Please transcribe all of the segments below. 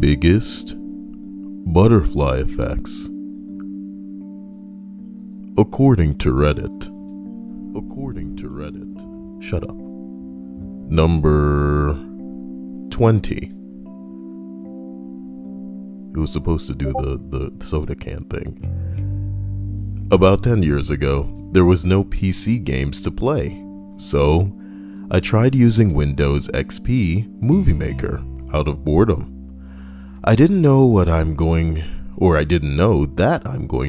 biggest butterfly effects. According to Reddit. Shut up. Number 20. It was supposed to do the soda can thing. About 10 years ago, there was no PC games to play. So, I tried using Windows XP Movie Maker out of boredom. I didn't know that I'm going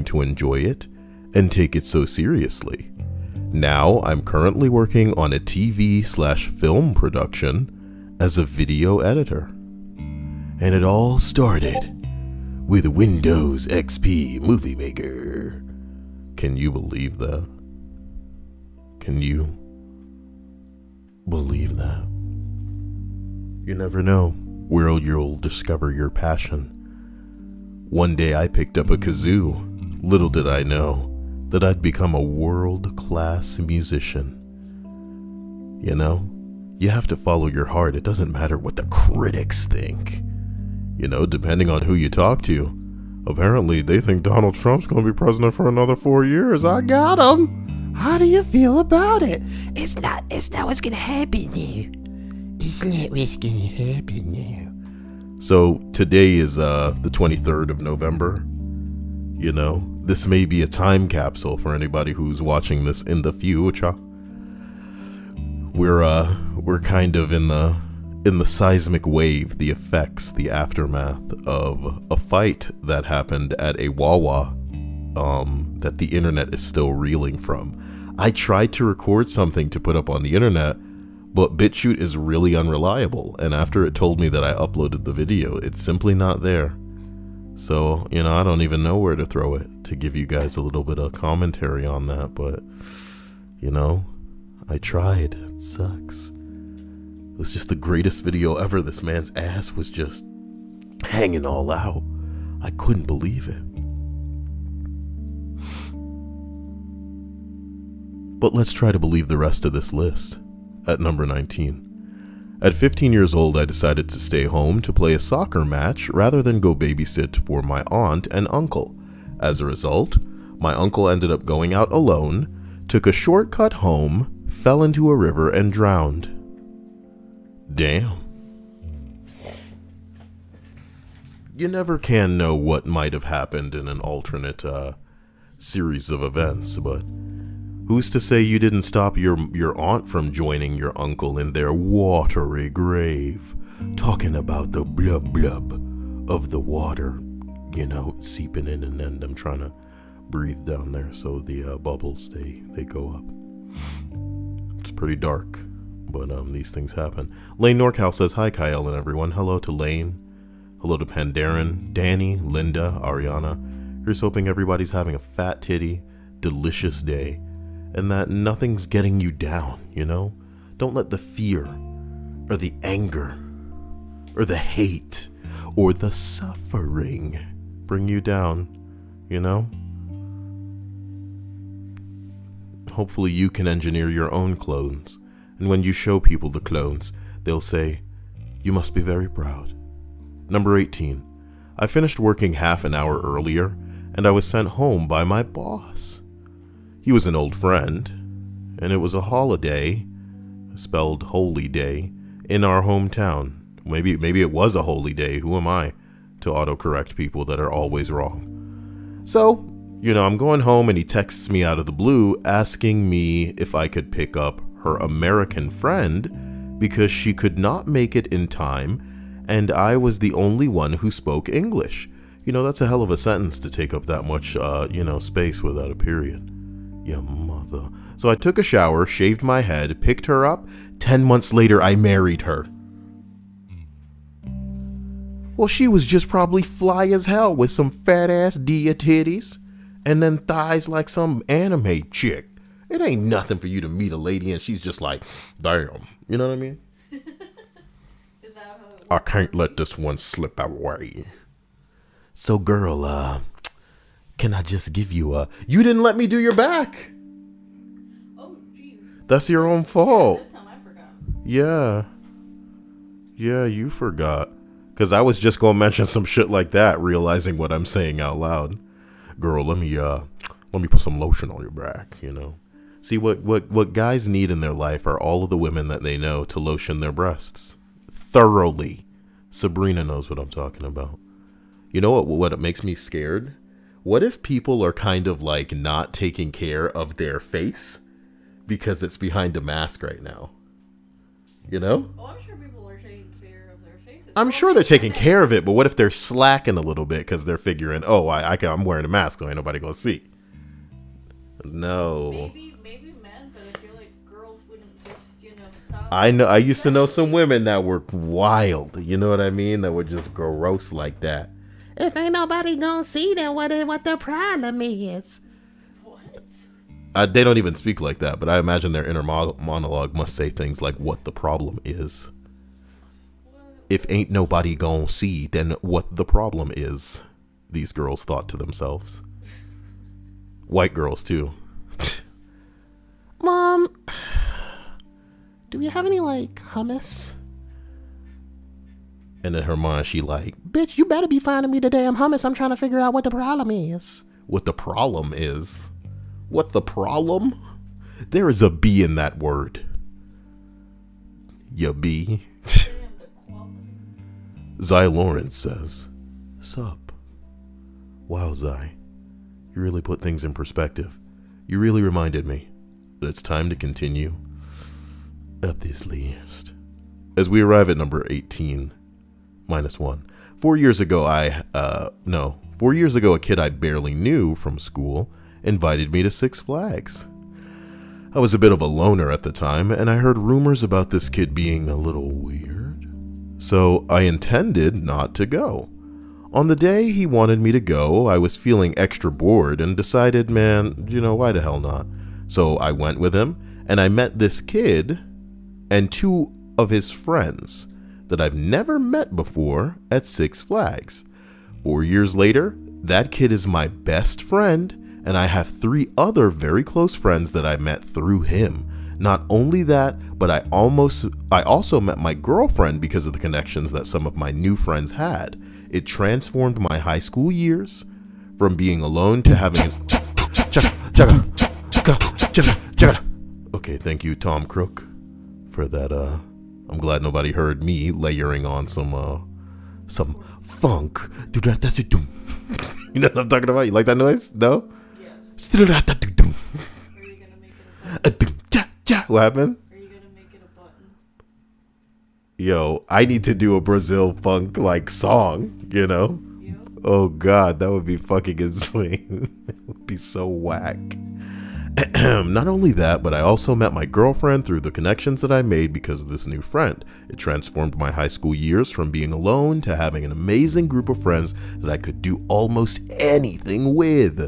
to enjoy it and take it so seriously. Now I'm currently working on a TV/film production as a video editor. And it all started with Windows XP Movie Maker. Can you believe that? Can you believe that? You never know where you'll discover your passion. One day I picked up a kazoo. Little did I know that I'd become a world-class musician. You know, you have to follow your heart. It doesn't matter what the critics think. You know, depending on who you talk to. Apparently, they think Donald Trump's going to be president for another 4 years. I got him. How do you feel about it? It's not what's gonna happen now. It's not what's gonna happen now. So, today is the 23rd of November. You know, this may be a time capsule for anybody who's watching this in the future. We're kind of in the seismic wave, the effects, the aftermath of a fight that happened at a Wawa that the internet is still reeling from. I tried to record something to put up on the internet, but BitChute is really unreliable, and after it told me that I uploaded the video, it's simply not there. So, you know, I don't even know where to throw it to give you guys a little bit of commentary on that, but, you know, I tried. It sucks. It was just the greatest video ever. This man's ass was just hanging all out. I couldn't believe it. But let's try to believe the rest of this list. At number 19. At 15 years old, I decided to stay home to play a soccer match rather than go babysit for my aunt and uncle. As a result, my uncle ended up going out alone, took a shortcut home, fell into a river, and drowned. Damn. You never can know what might have happened in an alternate series of events, but who's to say you didn't stop your aunt from joining your uncle in their watery grave, talking about the blub blub of the water, you know, seeping in and then them trying to breathe down there so the bubbles, they go up. It's pretty dark, but these things happen. Lane NorCal says, hi Kyle and everyone. Hello to Lane. Hello to Pandaren, Danny, Linda, Ariana. Here's hoping everybody's having a fat titty, delicious day, and that nothing's getting you down, you know? Don't let the fear, or the anger, or the hate, or the suffering bring you down, you know? Hopefully you can engineer your own clones, and when you show people the clones, they'll say, you must be very proud. Number 18. I finished working half an hour earlier, and I was sent home by my boss. He was an old friend, and it was a holiday, spelled holy day, in our hometown. Maybe it was a holy day. Who am I to autocorrect people that are always wrong? So, you know, I'm going home and he texts me out of the blue asking me if I could pick up her American friend because she could not make it in time and I was the only one who spoke English. You know, that's a hell of a sentence to take up that much, space without a period. Yeah, mother. So I took a shower, shaved my head, picked her up. 10 months later, I married her. Well, she was just probably fly as hell with some fat ass Dia titties and then thighs like some anime chick. It ain't nothing for you to meet a lady and she's just like, damn. You know what I mean? Is that how I can't let this one slip away. So, girl, can I just give you a... You didn't let me do your back. Oh, jeez. That's your own fault. This time I forgot. Yeah. Yeah, you forgot. Because I was just going to mention some shit like that, realizing what I'm saying out loud. Girl, let me put some lotion on your back, you know. See, what guys need in their life are all of the women that they know to lotion their breasts. Thoroughly. Sabrina knows what I'm talking about. You know what makes me scared? What if people are kind of like not taking care of their face because it's behind a mask right now? You know? Oh, I'm sure people are taking care of their faces. I'm sure they're taking care of it, but what if they're slacking a little bit because they're figuring, oh, I'm wearing a mask, so ain't nobody gonna see. No. Maybe men, but I feel like girls wouldn't just, stop. I used to know some women that were wild, you know what I mean? That were just gross like that. If ain't nobody gonna see, then what the problem is? What? They don't even speak like that, but I imagine their inner monologue must say things like, what the problem is. If ain't nobody gonna see, then what the problem is, these girls thought to themselves. White girls, too. Mom, do we have any, like, hummus? And in her mind, she like, Bitch, you better be finding me the damn hummus. I'm trying to figure out what the problem is. what the problem is? What the problem? There is a B in that word. Ya B. Damn, the quality. Zy Lawrence says, Sup? Wow, Zy. You really put things in perspective. You really reminded me that it's time to continue up this list. As we arrive at number 18, -1. 4 years ago, 4 years ago, a kid I barely knew from school invited me to Six Flags. I was a bit of a loner at the time, and I heard rumors about this kid being a little weird. So I intended not to go. On the day he wanted me to go, I was feeling extra bored and decided, man, why the hell not? So I went with him, and I met this kid and two of his friends that I've never met before at Six Flags. 4 years later, that kid is my best friend, and I have 3 other very close friends that I met through him. Not only that, but I also met my girlfriend because of the connections that some of my new friends had. It transformed my high school years from being alone to having... Okay, thank you, Tom Crook, for that. I'm glad nobody heard me layering on some funk. You know what I'm talking about? You like that noise? No? Yes. Are you gonna make it a button? What happened? Are you gonna make it a button? Yo, I need to do a Brazil funk like song, Yep. Oh god, that would be fucking insane. It would be so whack. Not only that, but I also met my girlfriend through the connections that I made because of this new friend. It transformed my high school years from being alone to having an amazing group of friends that I could do almost anything with.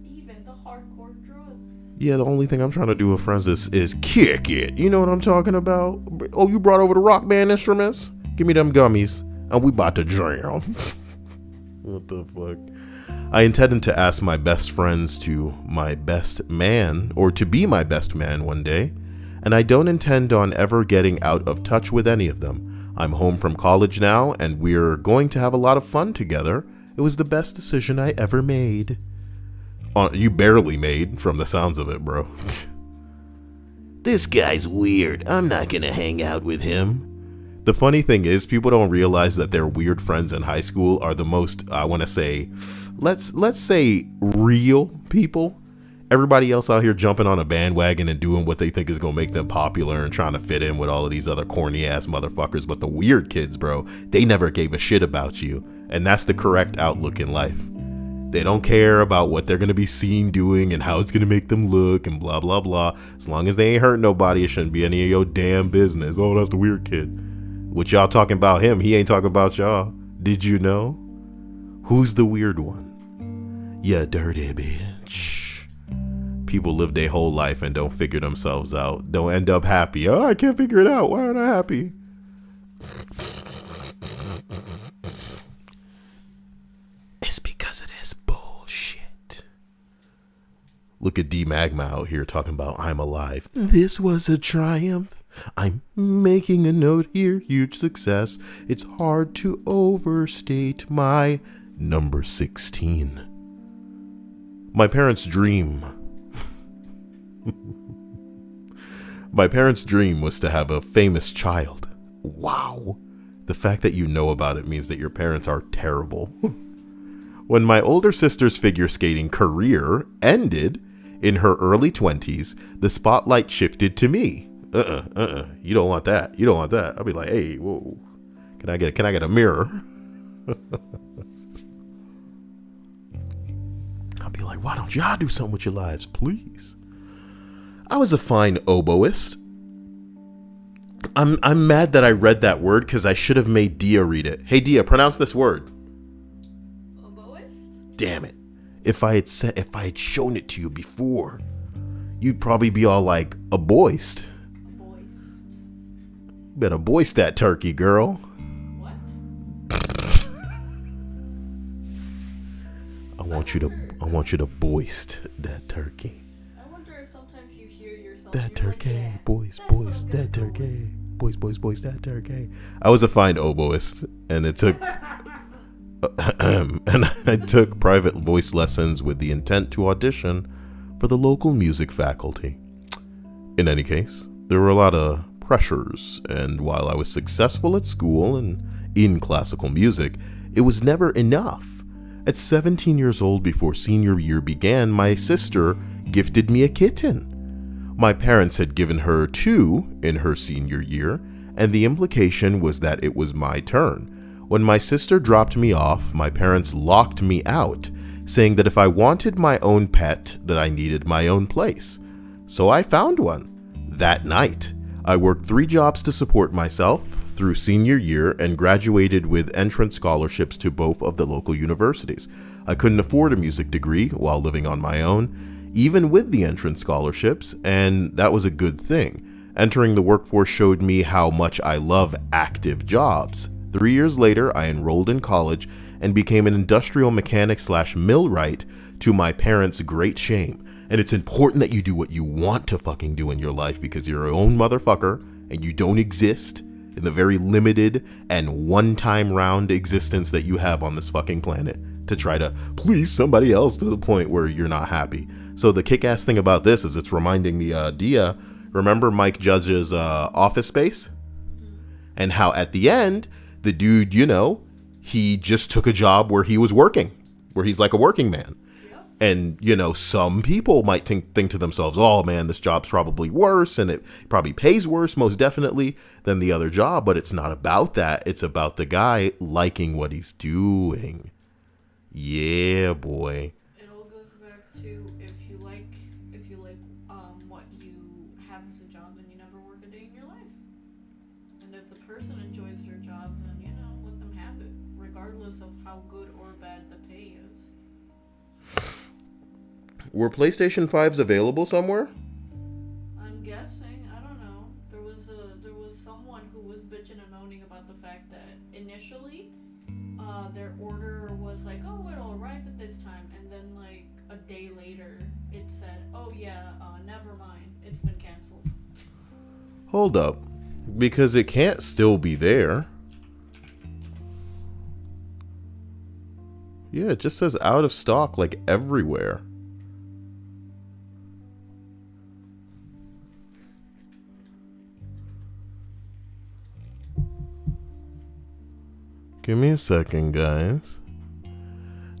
Even the hardcore drugs. Yeah, the only thing I'm trying to do with friends is kick it. You know what I'm talking about? Oh, you brought over the rock band instruments? Give me them gummies, and we about to jam. What the fuck? I intended to ask my best friends to my best man, or to be my best man one day, and I don't intend on ever getting out of touch with any of them. I'm home from college now, and we're going to have a lot of fun together. It was the best decision I ever made. You barely made, from the sounds of it, bro. This guy's weird. I'm not gonna hang out with him. The funny thing is, people don't realize that their weird friends in high school are the most, I want to say, let's say real people. Everybody else out here jumping on a bandwagon and doing what they think is going to make them popular and trying to fit in with all of these other corny ass motherfuckers. But the weird kids, bro, they never gave a shit about you. And that's the correct outlook in life. They don't care about what they're going to be seen doing and how it's going to make them look and blah, blah, blah. As long as they ain't hurting nobody, it shouldn't be any of your damn business. Oh, that's the weird kid. What y'all talking about him, he ain't talking about y'all. Did you know? Who's the weird one? Ya dirty bitch. People live their whole life and don't figure themselves out. Don't end up happy. Oh, I can't figure it out. Why aren't I happy? It's because of this bullshit. Look at D Magma out here talking about I'm alive. This was a triumph. I'm making a note here. Huge success. It's hard to overstate my number 16. My parents' dream. My parents' dream was to have a famous child. Wow. The fact that you know about it means that your parents are terrible. When my older sister's figure skating career ended in her early 20s, the spotlight shifted to me. You don't want that. You don't want that. I'll be like, hey, whoa. Can I get a mirror? I'll be like, why don't y'all do something with your lives, please? I was a fine oboist. I'm mad that I read that word because I should have made Dia read it. Hey Dia, pronounce this word. Oboist? Damn it. If I had shown it to you before, you'd probably be all like, a boist. Better boist that turkey, girl. What? I want you to boist that turkey. I wonder if sometimes you hear yourself. That turkey, like, yeah, boist, that's boist, what I'm that gonna go turkey. Boist, that turkey. I was a fine oboist, and it took and I took private voice lessons with the intent to audition for the local music faculty. In any case, there were a lot of pressures, and while I was successful at school and in classical music, it was never enough. At 17 years old, before senior year began, my sister gifted me a kitten. My parents had given her 2 in her senior year, and the implication was that it was my turn. When my sister dropped me off, my parents locked me out, saying that if I wanted my own pet, that I needed my own place. So I found one. That night, I worked 3 jobs to support myself through senior year and graduated with entrance scholarships to both of the local universities. I couldn't afford a music degree while living on my own, even with the entrance scholarships, and that was a good thing. Entering the workforce showed me how much I love active jobs. 3 years later, I enrolled in college and became an industrial mechanic / millwright, to my parents' great shame. And it's important that you do what you want to fucking do in your life because you're your own motherfucker and you don't exist in the very limited and one-time round existence that you have on this fucking planet to try to please somebody else to the point where you're not happy. So the kick-ass thing about this is it's reminding me, Dia, remember Mike Judge's Office Space? And how at the end, the dude, he just took a job where he was working, where he's like a working man. And, some people might think to themselves, oh man, this job's probably worse and it probably pays worse, most definitely, than the other job. But it's not about that. It's about the guy liking what he's doing. Yeah, boy. It all goes back to if you like what you have as a job, then you never work a day in your life. And if the person enjoys their job, then let them have it, regardless of how good or bad the pay is. Were PlayStation 5s available somewhere? I'm guessing. I don't know. There was someone who was bitching and moaning about the fact that initially, their order was like, oh, it'll arrive at this time, and then like a day later, it said, oh yeah, never mind, it's been canceled. Hold up, because it can't still be there. Yeah, it just says out of stock like everywhere. Give me a second, guys.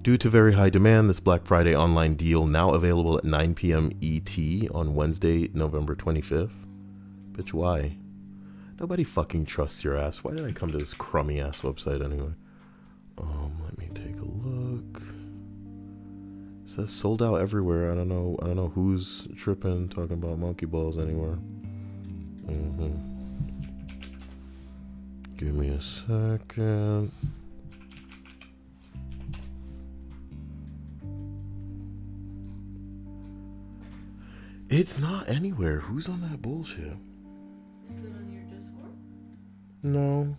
Due to very high demand, this Black Friday online deal now available at 9 p.m. ET on Wednesday, November 25th. Bitch, why? Nobody fucking trusts your ass. Why did I come to this crummy ass website anyway? Let me take a look. It says sold out everywhere. I don't know who's tripping talking about monkey balls anywhere. Give me a second. It's not anywhere. Who's on that bullshit? Is it on your Discord? No.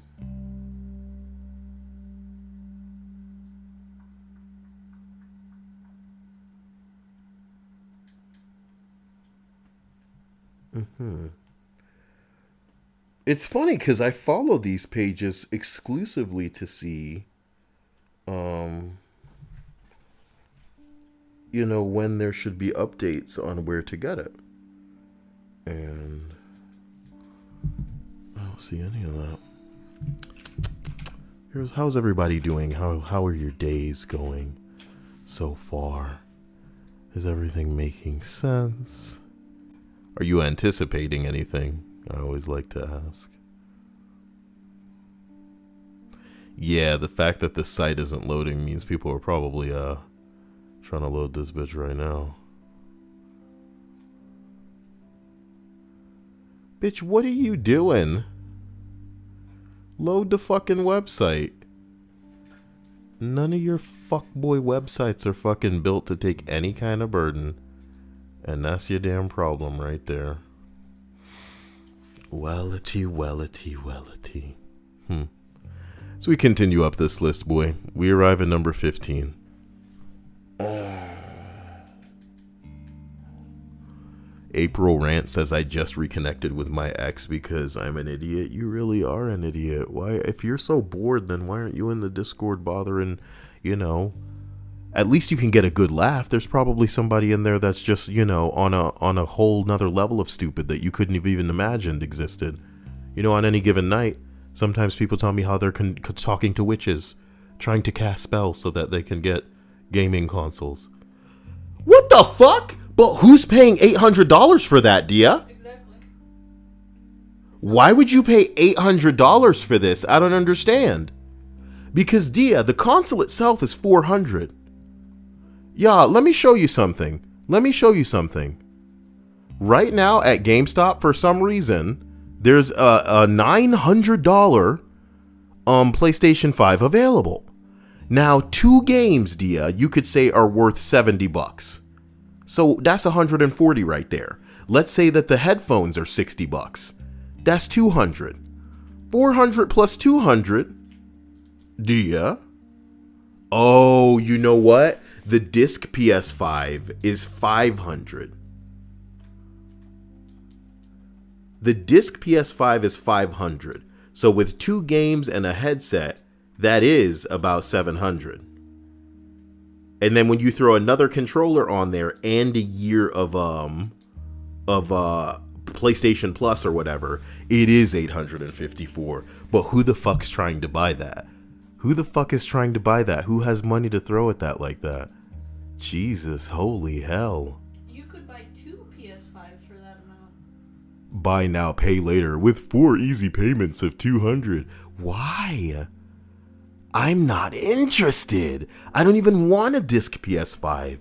It's funny because I follow these pages exclusively to see, when there should be updates on where to get it. And I don't see any of that. How's everybody doing? How are your days going so far? Is everything making sense? Are you anticipating anything? I always like to ask. Yeah, the fact that the site isn't loading means people are probably trying to load this bitch right now. Bitch, what are you doing? Load the fucking website. None of your fuckboy websites are fucking built to take any kind of burden. And that's your damn problem right there. Wellity. So we continue up this list, boy. We arrive at number 15. April Rant says, I just reconnected with my ex because I'm an idiot. You really are an idiot. Why? If you're so bored, then why aren't you in the Discord bothering, at least you can get a good laugh. There's probably somebody in there that's just, on a whole nother level of stupid that you couldn't have even imagined existed. On any given night, sometimes people tell me how they're talking to witches, trying to cast spells so that they can get gaming consoles. What the fuck? But who's paying $800 for that, Dia? Exactly. Why would you pay $800 for this? I don't understand. Because, Dia, the console itself is $400. Yeah, let me show you something. Right now at GameStop, for some reason, there's a $900 PlayStation 5 available. Now, 2 games, Dia, you could say are worth $70. So that's $140 right there. Let's say that the headphones are $60. That's $200. $400 plus $200. Dia. Oh, you know what? The disc PS5 is $500. The disc PS5 is $500. So with 2 games and a headset, that is about $700. And then when you throw another controller on there and a year of PlayStation Plus or whatever, it is $854. But who the fuck's trying to buy that? Who the fuck is trying to buy that? Who has money to throw at that like that? Jesus, holy hell. You could buy 2 PS5s for that amount. Buy now, pay later with 4 easy payments of $200. Why? I'm not interested. I don't even want a disc PS5.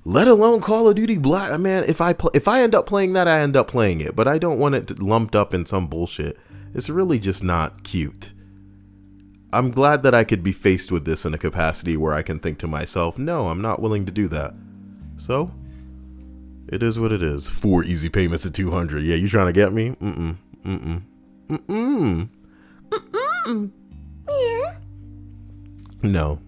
Let alone Call of Duty Black. Man, if I end up playing that, I end up playing it. But I don't want it lumped up in some bullshit. It's really just not cute. I'm glad that I could be faced with this in a capacity where I can think to myself, no, I'm not willing to do that. So, it is what it is. 4 easy payments of $200. Yeah, you trying to get me? No.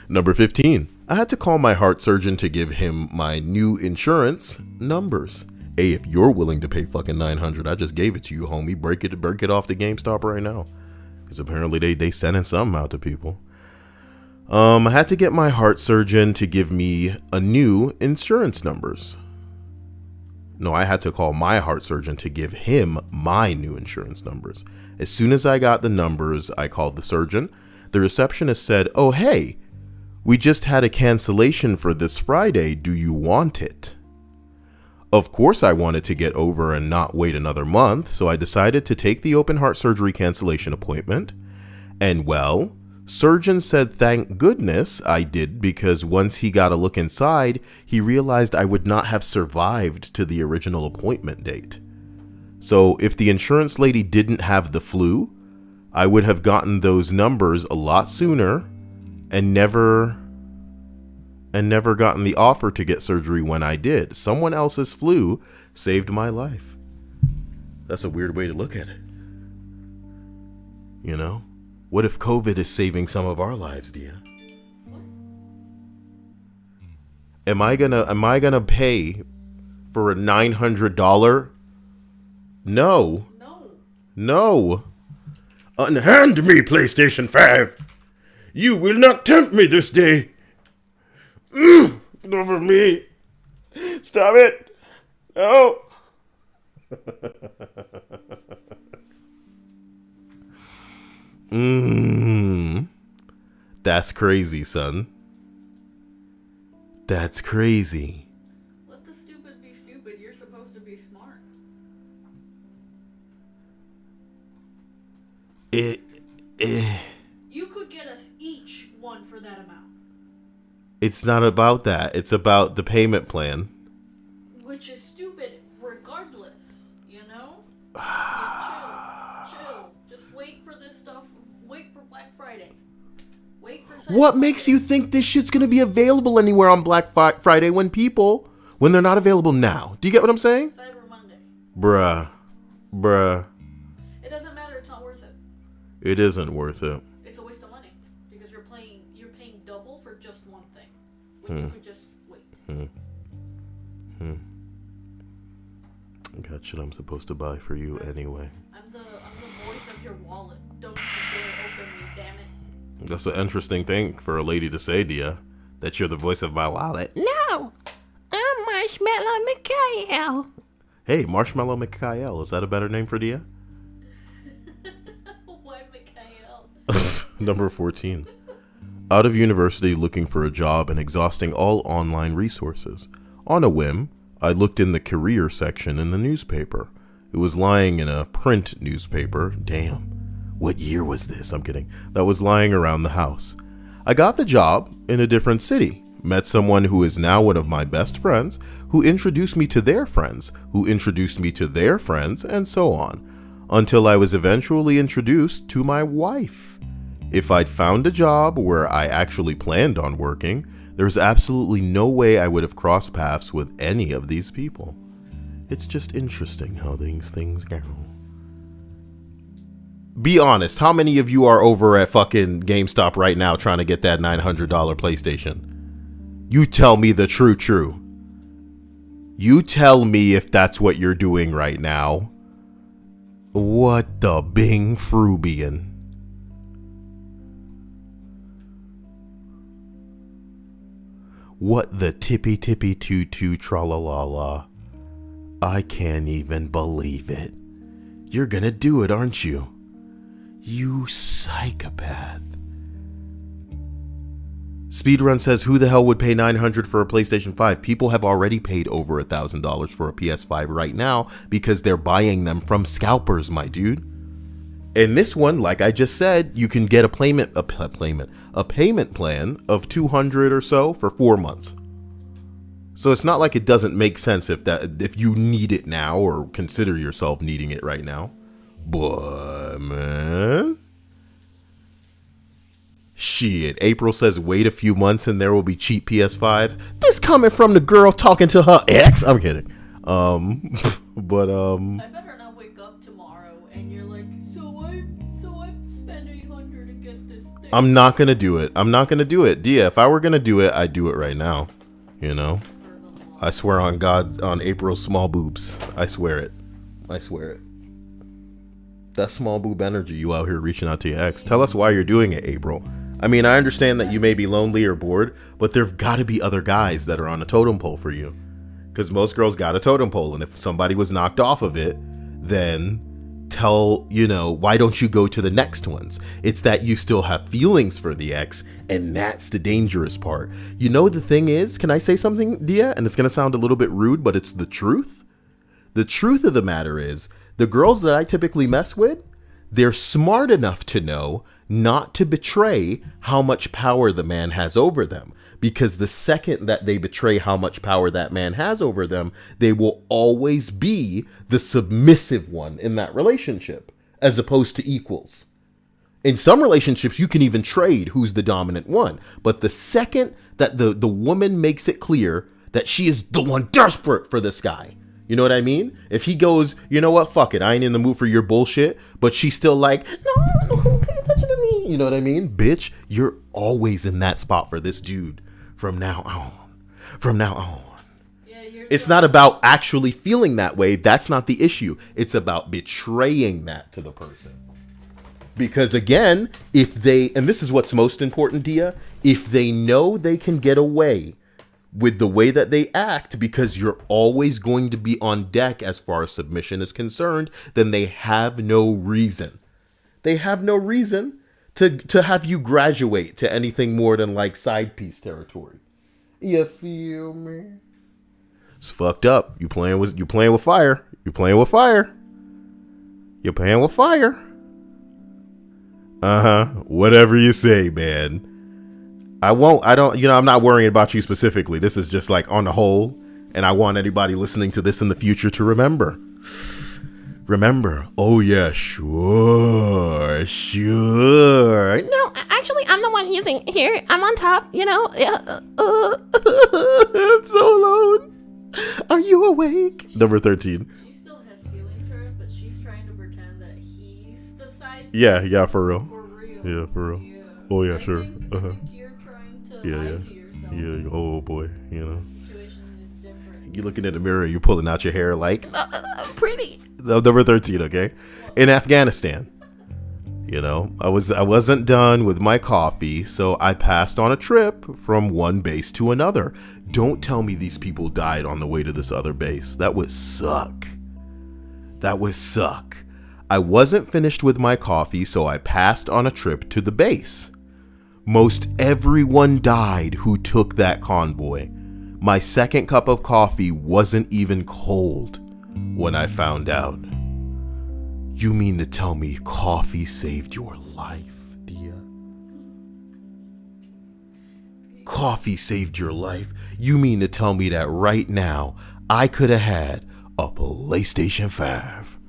Number 15. I had to call my heart surgeon to give him my new insurance numbers. Hey, if you're willing to pay fucking $900, I just gave it to you, homie. Break it off to GameStop right now. Because apparently they sending something out to people. I had to get my heart surgeon to give me a new insurance numbers. No, I had to call my heart surgeon to give him my new insurance numbers. As soon as I got the numbers, I called the surgeon. The receptionist said, oh, hey, we just had a cancellation for this Friday. Do you want it? Of course, I wanted to get over and not wait another month, so I decided to take the open heart surgery cancellation appointment. And well, surgeon said thank goodness I did, because once he got a look inside, he realized I would not have survived to the original appointment date. So if the insurance lady didn't have the flu, I would have gotten those numbers a lot sooner and never gotten the offer to get surgery when I did. Someone else's flu saved my life. That's a weird way to look at it. You know? What if COVID is saving some of our lives, Dia? Am I gonna pay for a $900? No. No. Unhand me, PlayStation 5. You will not tempt me this day. Get over me. Stop it. No. That's crazy, son. That's crazy. Let the stupid be stupid. You're supposed to be smart. You could get us each one for that amount. It's not about that. It's about the payment plan. Which is stupid regardless, you know? Yeah, chill. Just wait for this stuff. Wait for Black Friday. Wait for Cyber What Monday. makes you think this shit's gonna be available anywhere on Black Friday when they're not available now? Do you get what I'm saying? Cyber Monday. Bruh. It doesn't matter, it's not worth it. It isn't worth it. It's a waste of money. Because you're paying double for just one thing. When you could just wait. I got shit I'm supposed to buy for you anyway. I'm the voice of your wallet. Don't you dare open me, damn it. That's an interesting thing for a lady to say, Dia. That you're the voice of my wallet. No, I'm Marshmallow Mikhail. Hey, Marshmallow Mikhail. Is that a better name for Dia? Why Mikhail? Number 14. Out of university looking for a job and exhausting all online resources. On a whim, I looked in the career section in the newspaper. It was lying in a print newspaper. Damn. What year was this? I'm kidding. That was lying around the house. I got the job in a different city. Met someone who is now one of my best friends, who introduced me to their friends, who introduced me to their friends, and so on. Until I was eventually introduced to my wife. If I'd found a job where I actually planned on working, there's absolutely no way I would have crossed paths with any of these people. It's just interesting how these things go. Be honest, how many of you are over at fucking GameStop right now trying to get that $900 PlayStation? You tell me the true. You tell me if that's what you're doing right now. What the Bing Frubian? What the tippy toot tra-la-la-la. I can't even believe it. You're gonna do it, aren't you? You psychopath. Speedrun says, who the hell would pay $900 for a PlayStation 5? People have already paid over $1,000 for a PS5 right now because they're buying them from scalpers, my dude. And this one, like I just said, you can get a payment plan of $200 or so for 4 months. So it's not like it doesn't make sense if you need it now or consider yourself needing it right now. But man, shit. April says wait a few months and there will be cheap PS5s. This coming from the girl talking to her ex. I'm kidding. But I better not wake up tomorrow and you're like, so I spent $800 to get this thing. I'm not gonna do it. Dia, if I were gonna do it, I'd do it right now. You know, I swear on God, on April's small boobs. I swear it. That small boob energy you out here reaching out to your ex. Tell us why you're doing it, April. I mean, I understand that you may be lonely or bored, but there've got to be other guys that are on a totem pole for you. Because most girls got a totem pole, and if somebody was knocked off of it, then why don't you go to the next ones? It's that you still have feelings for the ex, and that's the dangerous part. You know, the thing is, can I say something, Dia? And it's going to sound a little bit rude, but it's the truth. The truth of the matter is, the girls that I typically mess with, they're smart enough to know not to betray how much power the man has over them. Because the second that they betray how much power that man has over them, they will always be the submissive one in that relationship, as opposed to equals. In some relationships, you can even trade who's the dominant one. But the second that the woman makes it clear that she is the one desperate for this guy, you know what I mean? If he goes, you know what, fuck it, I ain't in the mood for your bullshit, but she's still like, no, pay attention to me. You know what I mean? Bitch, you're always in that spot for this dude from now on. Yeah, you're It's not about actually feeling that way. That's not the issue. It's about betraying that to the person. Because again, if they, and this is what's most important, Dia, if they know they can get away with the way that they act because you're always going to be on deck as far as submission is concerned, then they have no reason. They have no reason to have you graduate to anything more than like side piece territory. You feel me? It's fucked up. You playing with fire. You're playing with fire. You're playing with fire. Whatever you say, man. I'm not worrying about you specifically. This is just like on the whole, and I want anybody listening to this in the future to remember. Oh yeah, sure. No, actually, I'm the one using here. I'm on top, I'm so alone. Are you awake? Number 13. She still has feelings for him, but she's trying to pretend that he's the side. Yeah, for real. For real. Yeah, for real. Yeah. Oh yeah, I sure. think you're trying to lie to yourself. Yeah. Oh boy, The situation is different. You're looking in the mirror. You're pulling out your hair like I'm pretty. number 13. Okay, in Afghanistan. I wasn't done with my coffee, so I passed on a trip from one base to another. Don't tell me these people died on the way to this other base. That would suck. I wasn't finished with my coffee, so I passed on a trip to the base. Most everyone died who took that convoy. My second cup of coffee wasn't even cold when I found out. You mean to tell me coffee saved your life, Dia? Coffee saved your life? You mean to tell me that right now I could have had a PlayStation 5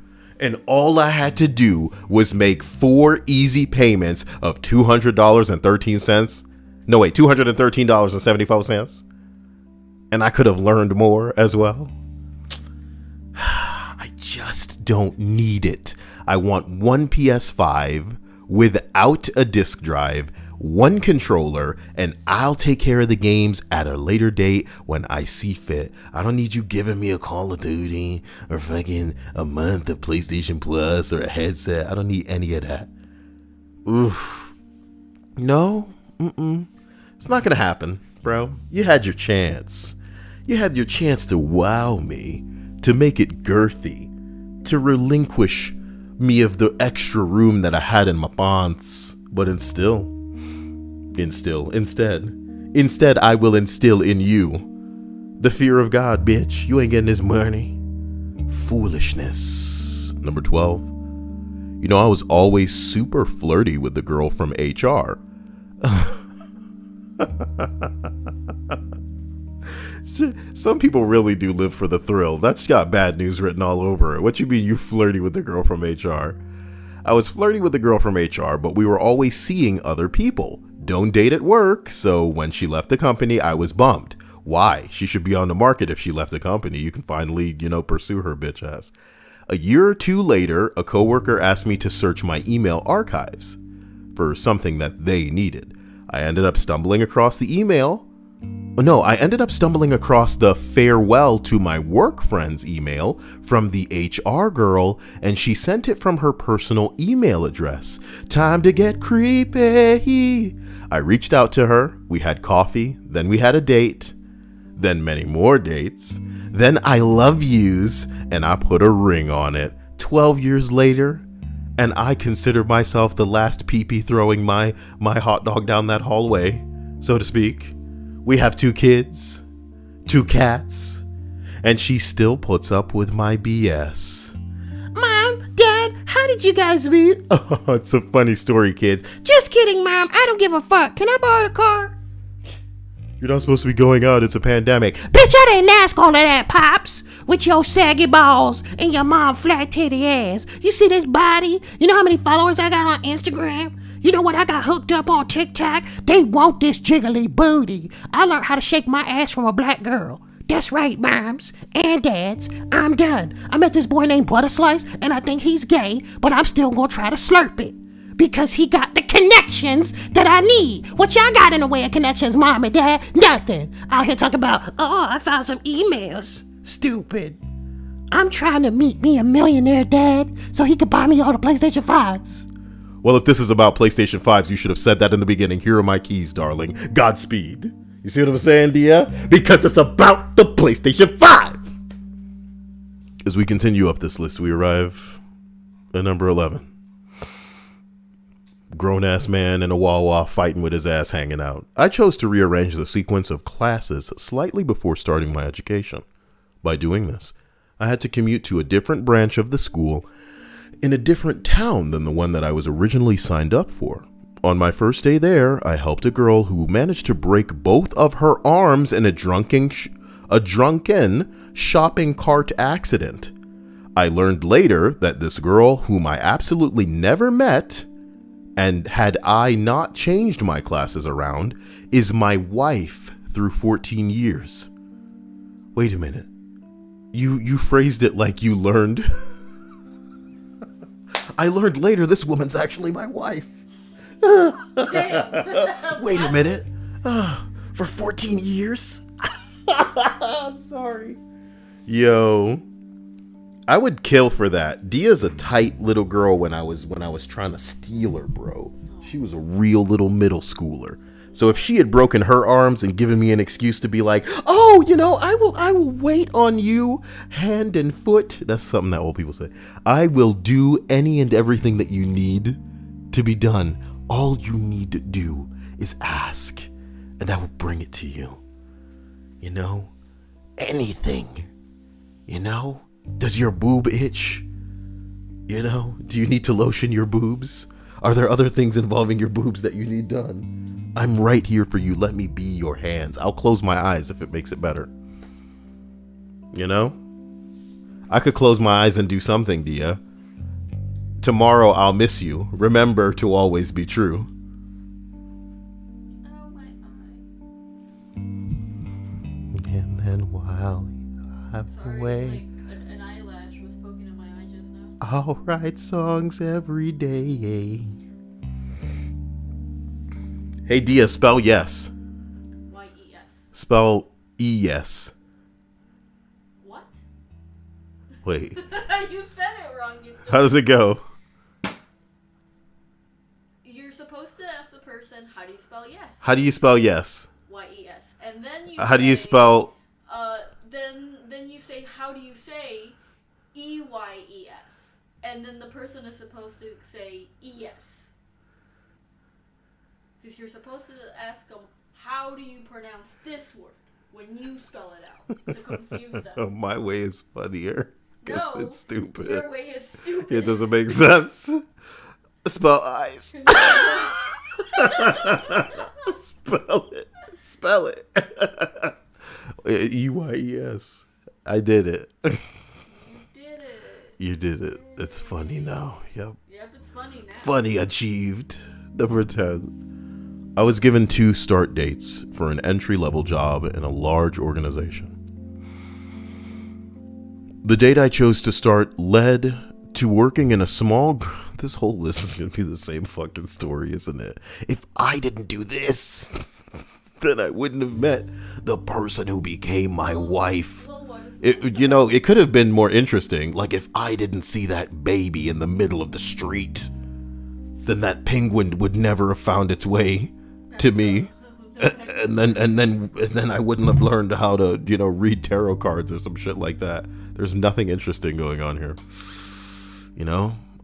and all I had to do was make 4 easy payments of $200.13? No, wait, $213.75? And I could have learned more as well? I just don't need it. I want one PS5 without a disc drive, one controller, and I'll take care of the games at a later date when I see fit. I don't need you giving me a Call of Duty or fucking a month of PlayStation Plus or a headset. I don't need any of that. Oof. No. It's not gonna happen, bro. You had your chance. You had your chance to wow me, to make it girthy, to relinquish me of the extra room that I had in my pants. But instead, I will instill in you the fear of God, bitch. You ain't getting this money. Foolishness. Number 12. I was always super flirty with the girl from HR. Some people really do live for the thrill. That's got bad news written all over it. What you mean you flirty with the girl from HR? I was flirty with the girl from HR, but we were always seeing other people. Don't date at work, so when she left the company, I was bummed. Why? She should be on the market if she left the company. You can finally, pursue her bitch ass. A year or two later, a coworker asked me to search my email archives for something that they needed. I ended up stumbling across the farewell to my work friend's email from the HR girl, and she sent it from her personal email address. Time to get creepy. I reached out to her. We had coffee. Then we had a date. Then many more dates. Then I love yous, and I put a ring on it. 12 years later, and I consider myself the last pee-pee throwing my hot dog down that hallway, so to speak. We have 2 kids, 2 cats, and she still puts up with my BS. Mom, Dad, how did you guys meet? Oh, it's a funny story, kids. Just kidding, Mom. I don't give a fuck. Can I borrow the car? You're not supposed to be going out. It's a pandemic. Bitch, I didn't ask all of that, Pops. With your saggy balls and your mom flat titty ass. You see this body? You know how many followers I got on Instagram? You know what I got hooked up on TikTok? They want this jiggly booty. I learned how to shake my ass from a black girl. That's right, moms and dads. I'm done. I met this boy named Butter Slice, and I think he's gay, but I'm still gonna try to slurp it. Because he got the connections that I need. What y'all got in the way of connections, Mom and Dad? Nothing. Out here talking about, I found some emails. Stupid. I'm trying to meet me a millionaire dad so he could buy me all the PlayStation 5s. Well, if this is about PlayStation 5s, you should have said that in the beginning. Here are my keys, darling. Godspeed. You see what I'm saying, Dia? Because it's about the PlayStation 5! As we continue up this list, we arrive at number 11. Grown-ass man in a Wawa fighting with his ass hanging out. I chose to rearrange the sequence of classes slightly before starting my education. By doing this, I had to commute to a different branch of the school in a different town than the one that I was originally signed up for. On my first day there, I helped a girl who managed to break both of her arms in a drunken shopping cart accident. I learned later that this girl, whom I absolutely never met, and had I not changed my classes around, is my wife through 14 years. Wait a minute. You phrased it like you learned. I learned later this woman's actually my wife. Wait a minute. For 14 years? I'm sorry. Yo, I would kill for that. Dia's a tight little girl when I was trying to steal her, bro. She was a real little middle schooler. So if she had broken her arms and given me an excuse to be like, oh, I will wait on you hand and foot. That's something that old people say. I will do any and everything that you need to be done. All you need to do is ask, and I will bring it to you. Anything. Does your boob itch? Do you need to lotion your boobs? Are there other things involving your boobs that you need done? I'm right here for you. Let me be your hands. I'll close my eyes if it makes it better. I could close my eyes and do something, Dia. Tomorrow I'll miss you. Remember to always be true. Oh, my eye. And then while I'm Sorry, away, an eyelash was poking in my eye just now. I'll write songs every day. Hey, Dia, spell yes. Y-E-S. Spell E-yes. What? Wait, You said it wrong. how does it go? You're supposed to ask the person, how do you spell yes? How do you spell yes? Y-E-S. And then you How do you say, spell... Then you say, how do you say E-Y-E-S? And then the person is supposed to say E-S. Because you're supposed to ask them, how do you pronounce this word when you spell it out to confuse them? My way is funnier. Because No, it's stupid. your way is stupid. It doesn't make sense. Spell eyes. Spell it. Spell it. E-Y-E-S. I did it. Did it. You did it. It's funny now. Yep. Yep, it's funny now. Funny achieved. Number 10. I was given 2 start dates for an entry-level job in a large organization. The date I chose to start led to working in a small... This whole list is going to be the same fucking story, isn't it? If I didn't do this, then I wouldn't have met the person who became my wife. Well, what is It could have been more interesting. Like if I didn't see that baby in the middle of the street, then that penguin would never have found its way to me. And then I wouldn't have learned how to, read tarot cards or some shit like that. There's nothing interesting going on here.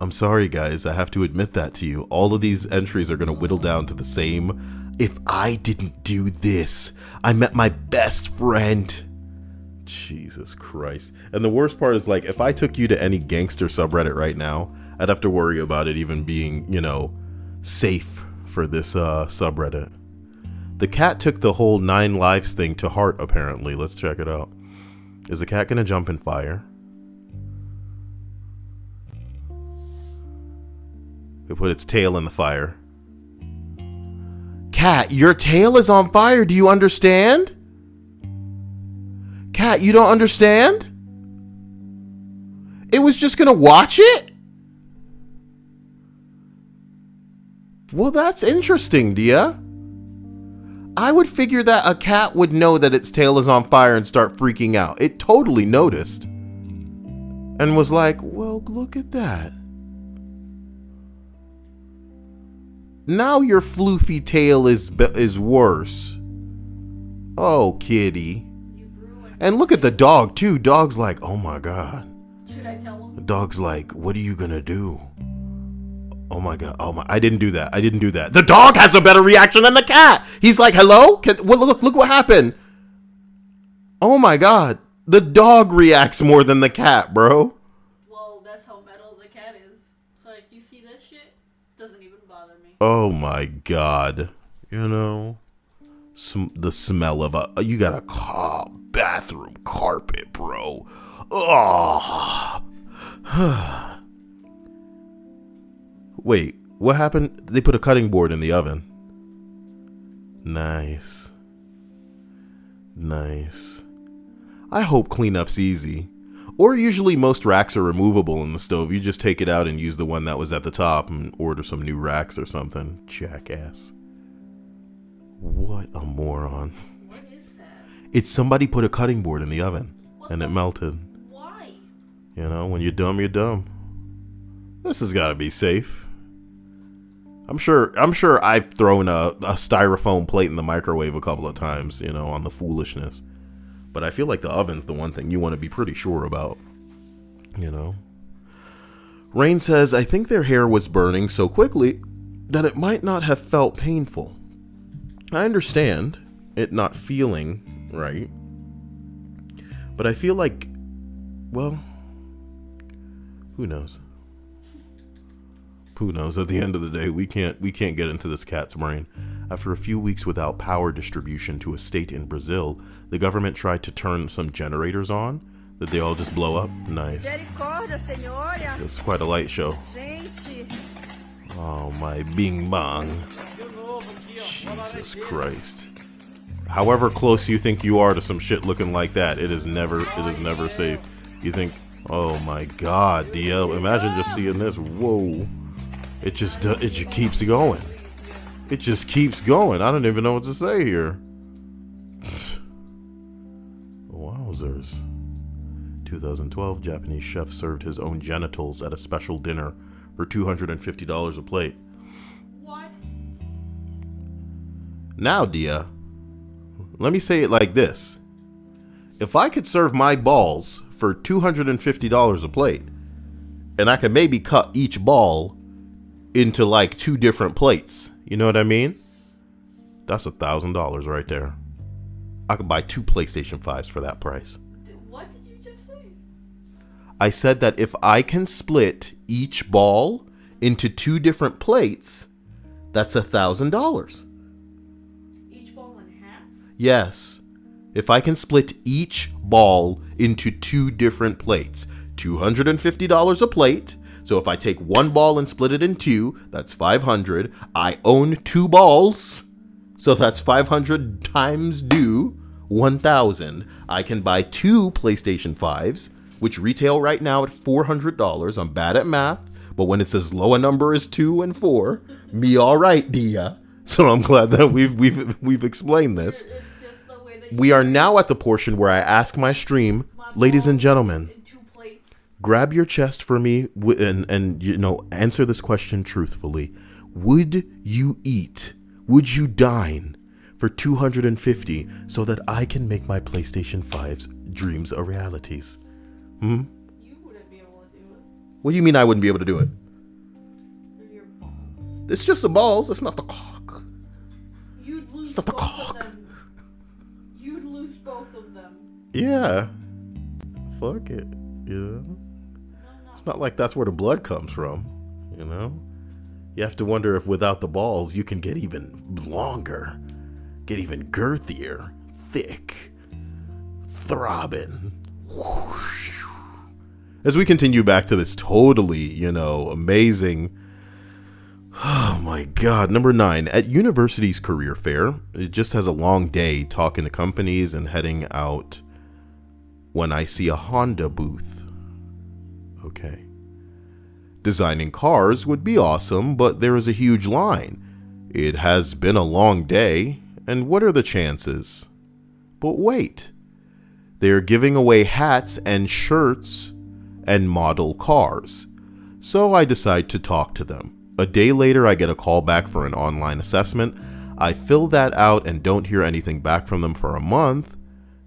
I'm sorry, guys. I have to admit that to you. All of these entries are going to whittle down to the same. If I didn't do this, I met my best friend. Jesus Christ. And the worst part is, like, if I took you to any gangster subreddit right now, I'd have to worry about it even being, safe for this subreddit. The cat took the whole 9 lives thing to heart, apparently. Let's check it out. Is the cat going to jump in fire? It put its tail in the fire. Cat, your tail is on fire. Do you understand? Cat, you don't understand? It was just going to watch it? Well, that's interesting, Dia. I would figure that a cat would know that its tail is on fire and start freaking out. It totally noticed. And was like, well, look at that. Now your floofy tail is worse. Oh, kitty. And look at the dog, too. Dog's like, oh my God. Should I tell him? The dog's like, what are you gonna do? Oh my God. Oh my, I didn't do that. The dog has a better reaction than the cat. He's like, hello? Look what happened. Oh my God. The dog reacts more than the cat, bro. Well, that's how metal the cat is. It's like, you see this shit? Doesn't even bother me. Oh my God. You know, the smell of you got a bathroom carpet, bro. Oh. Wait, what happened? They put a cutting board in the oven. Nice. I hope cleanup's easy. Or usually most racks are removable in the stove. You just take it out and use the one that was at the top and order some new racks or something. Jackass. What a moron. What is that? It's somebody put a cutting board in the oven and it melted. Why? You know, when you're dumb, you're dumb. This has got to be safe. I'm sure I've thrown a styrofoam plate in the microwave a couple of times, you know, on the foolishness. But I feel like the oven's the one thing you want to be pretty sure about, you know. Rain says, I think their hair was burning so quickly that it might not have felt painful. I understand it not feeling right. But I feel like, well, who knows? Who knows? At the end of the day, we can't get into this cat's brain. After a few weeks without power distribution to a state in Brazil, the government tried to turn some generators on. Did they all just blow up? Nice. It's quite a light show. Oh my bing bong. Jesus Christ. However close you think you are to some shit looking like that, it is never safe. You think, oh my God, DL, imagine just seeing this. Whoa. It just keeps going. It just keeps going. I don't even know what to say here. Wowzers. 2012, Japanese chef served his own genitals at a special dinner for $250 a plate. What? Now, Dia, let me say it like this. If I could serve my balls for $250 a plate, and I could maybe cut each ball into like 2 different plates, you know what I mean? That's $1,000 right there. I could buy 2 PlayStation 5s for that price. What did you just say? I said that if I can split each ball into 2 different plates, that's $1,000. Each ball in half? Yes. If I can split each ball into 2 different plates, $250 a plate. So if I take 1 ball and split it in 2, that's $500. I own 2 balls. So that's 500 times due, 1,000. I can buy 2 PlayStation 5s, which retail right now at $400. I'm bad at math, but when it's as low a number as 2 and 4, me all right, Dia. So I'm glad that we've explained this. It's just the way that We are now at the portion where I ask my stream, ladies and gentlemen, in 2 plates. grab your chest for me and you know, answer this question truthfully. Would you eat? Would you dine for $250 so that I can make my PlayStation 5's dreams a realities? You wouldn't be able to do it. What do you mean I wouldn't be able to do it? They're your balls. It's just the balls. It's not the cock. You'd lose It's not the both cock. of them. You'd lose both of them. Yeah. Fuck it. You know? It's not like that's where the blood comes from. You know? You have to wonder if without the balls you can get even longer. Get even girthier. Thick. Throbbing. As we continue back to this totally, you know, amazing. Oh my God. Number 9. At university's career fair, it just has a long day talking to companies and heading out when I see a Honda booth. Okay. Designing cars would be awesome, but there is a huge line. It has been a long day, And what are the chances? But wait. They are giving away hats and shirts and model cars. So I decide to talk to them. A day later, I get a call back for an online assessment. I fill that out and don't hear anything back from them for a month.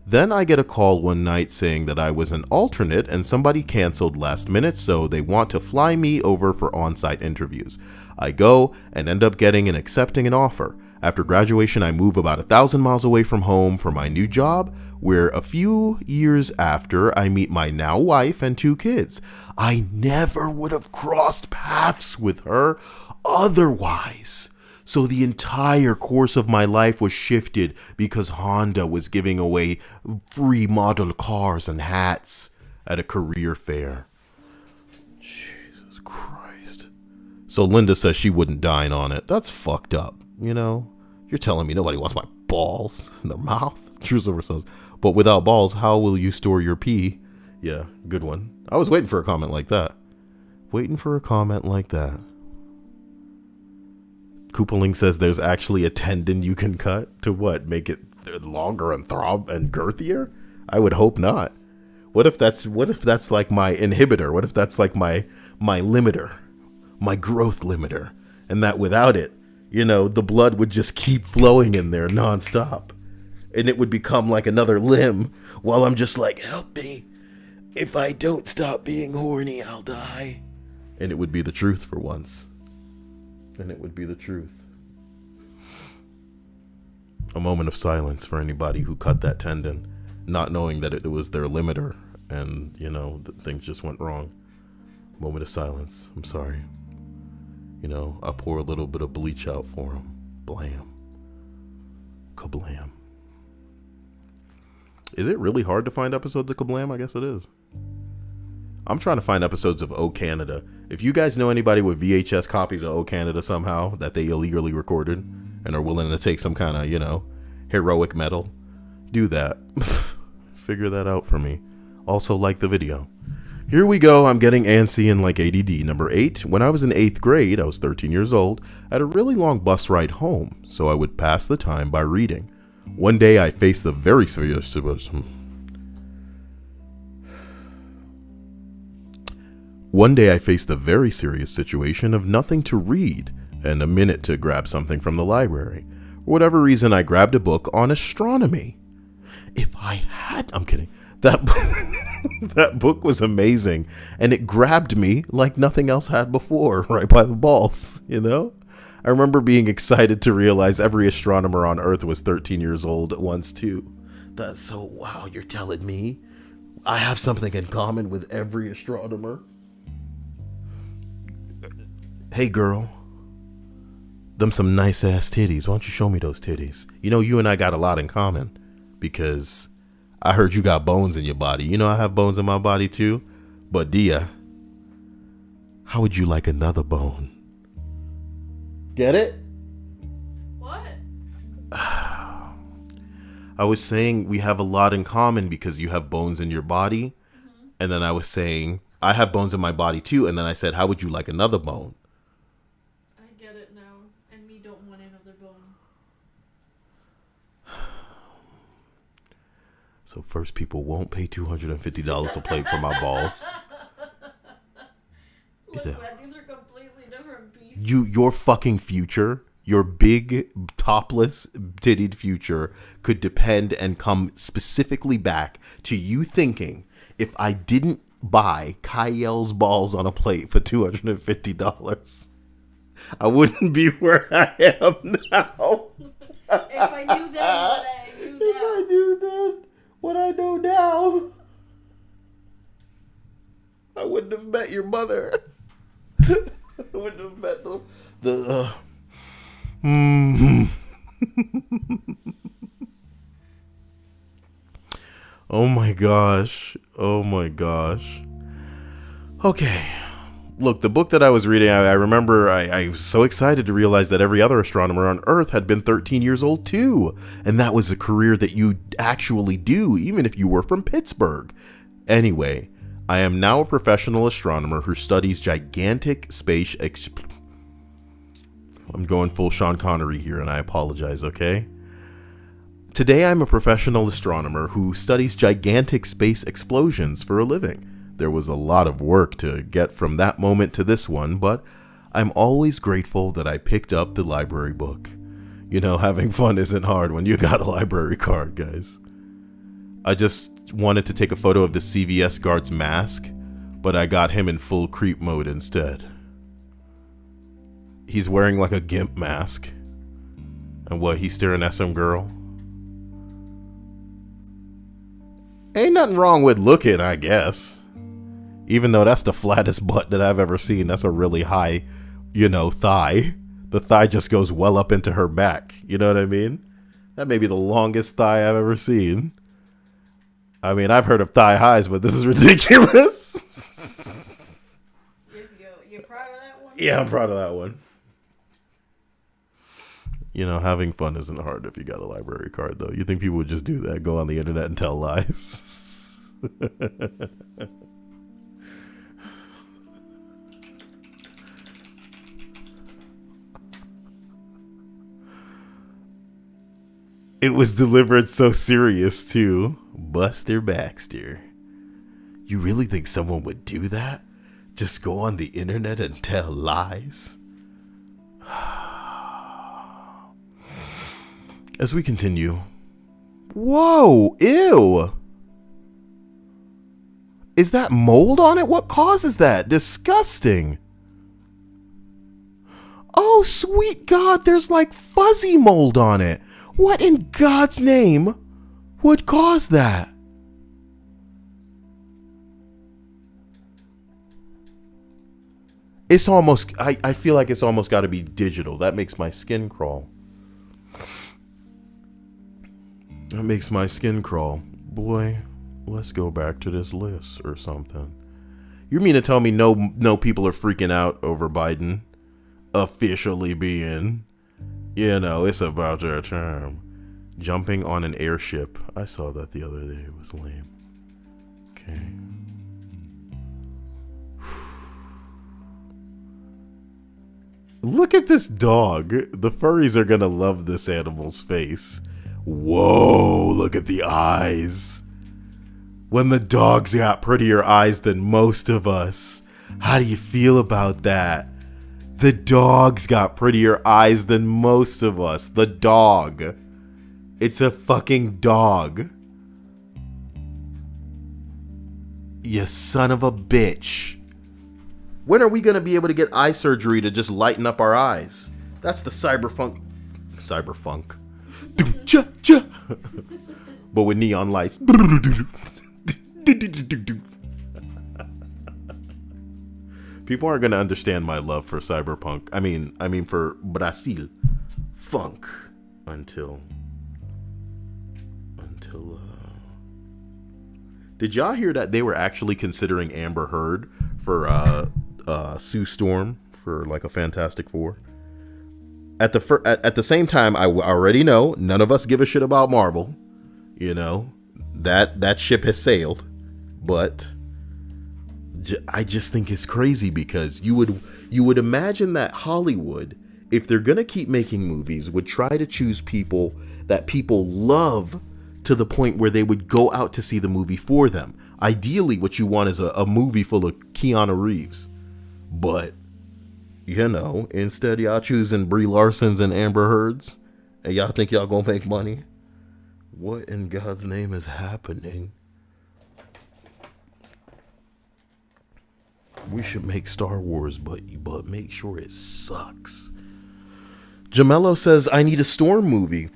Then I get a call one night saying that I was an alternate and somebody canceled last minute, so they want to fly me over for on-site interviews. I go and end up getting and accepting an offer. After graduation, I move about 1,000 miles away from home for my new job, where a few years after, I meet my now wife and 2 kids. I never would have crossed paths with her otherwise. So the entire course of my life was shifted because Honda was giving away free model cars and hats at a career fair. Jesus Christ. So Linda says she wouldn't dine on it. That's fucked up, you know? You're telling me nobody wants my balls in their mouth? True Silver says, but without balls, how will you store your pee? Yeah, good one. I was waiting for a comment like that. Koopaling says there's actually a tendon you can cut to what? Make it longer and throb and girthier? I would hope not. What if that's like my inhibitor? What if that's like my limiter, my growth limiter? And that without it, you know, the blood would just keep flowing in there nonstop. And it would become like another limb while I'm just like, help me. If I don't stop being horny, I'll die. And it would be the truth for once. And it would be the truth. A moment of silence for anybody who cut that tendon, not knowing that it was their limiter and, you know, things just went wrong. Moment of silence. I'm sorry. You know, I pour a little bit of bleach out for him. Blam. Kablam. Is it really hard to find episodes of Kablam? I guess it is. I'm trying to find episodes of O Canada. If you guys know anybody with VHS copies of O Canada somehow that they illegally recorded and are willing to take some kind of, you know, heroic medal, do that. Figure that out for me. Also, like the video. Here we go. I'm getting antsy and like ADD. Number 8. When I was in 8th grade, I was 13 years old, I had a really long bus ride home, so I would pass the time by reading. One day I faced the very serious situation of nothing to read and a minute to grab something from the library. For whatever reason, I grabbed a book on astronomy. I'm kidding. That book was amazing, and it grabbed me like nothing else had before, right by the balls, you know? I remember being excited to realize every astronomer on Earth was 13 years old at once, too. That's so, wow, you're telling me I have something in common with every astronomer? Hey, girl. Them some nice-ass titties. Why don't you show me those titties? You know, you and I got a lot in common, because I heard you got bones in your body. You know I have bones in my body, too. But, Dia, how would you like another bone? Get it? What? I was saying we have a lot in common because you have bones in your body. Mm-hmm. And then I was saying I have bones in my body too. And then I said, how would you like another bone? I get it now. And me don't want another bone. So first, people won't pay $250 a plate for my balls. Look, man, these are completely different pieces. Your fucking future, your big, topless, tittied future could depend and come specifically back to you thinking, if I didn't buy Kyle's balls on a plate for $250, I wouldn't be where I am now. If I knew then what I know now. I wouldn't have met your mother. I wouldn't have met Oh my gosh. Okay. Look, the book that I was reading, I remember I was so excited to realize that every other astronomer on Earth had been 13 years old too. And that was a career that you actually do, even if you were from Pittsburgh. Anyway, I am now a professional astronomer who studies gigantic space I'm going full Sean Connery here, and I apologize, okay? Today I'm a professional astronomer who studies gigantic space explosions for a living. There was a lot of work to get from that moment to this one, but I'm always grateful that I picked up the library book. You know, having fun isn't hard when you got a library card, guys. I just wanted to take a photo of the CVS guard's mask, but I got him in full creep mode instead. He's wearing like a gimp mask. And what, he's staring at some girl? Ain't nothing wrong with looking, I guess. Even though that's the flattest butt that I've ever seen. That's a really high, thigh. The thigh just goes well up into her back. You know what I mean? That may be the longest thigh I've ever seen. I mean, I've heard of thigh highs, but this is ridiculous. You're proud of that one? Yeah, I'm proud of that one. Having fun isn't hard if you got a library card, though. You think people would just do that, go on the internet and tell lies? It was delivered so serious, too. Buster Baxter. You really think someone would do that? Just go on the internet and tell lies? As we continue. Whoa, ew. Is that mold on it? What causes that? Disgusting. Oh, sweet God, there's like fuzzy mold on it. What in God's name would cause that? It's almost, I feel like it's almost got to be digital. That makes my skin crawl. That makes my skin crawl. Boy, let's go back to this list or something. You mean to tell me no people are freaking out over Biden officially being, it's about their term. Jumping on an airship. I saw that the other day. It was lame. Okay. Look at this dog. The furries are gonna love this animal's face. Whoa, look at the eyes. When the dog's got prettier eyes than most of us. How do you feel about that? The dog's got prettier eyes than most of us. The dog. It's a fucking dog. You son of a bitch. When are we gonna be able to get eye surgery to just lighten up our eyes? That's the cyberfunk. But with neon lights. People aren't gonna understand my love for cyberpunk. I mean for Brazil funk until. Did y'all hear that they were actually considering Amber Heard for Sue Storm for like a Fantastic Four? At the same time, I already know none of us give a shit about Marvel. That ship has sailed. But I just think it's crazy because you would imagine that Hollywood, if they're gonna keep making movies, would try to choose people that people love to the point where they would go out to see the movie for them. Ideally, what you want is a movie full of Keanu Reeves. But instead y'all choosing Brie Larsons and Amber Heards, and y'all think y'all gonna make money? What in God's name is happening? We should make Star Wars, but make sure it sucks. Jamello says, I need a Storm movie.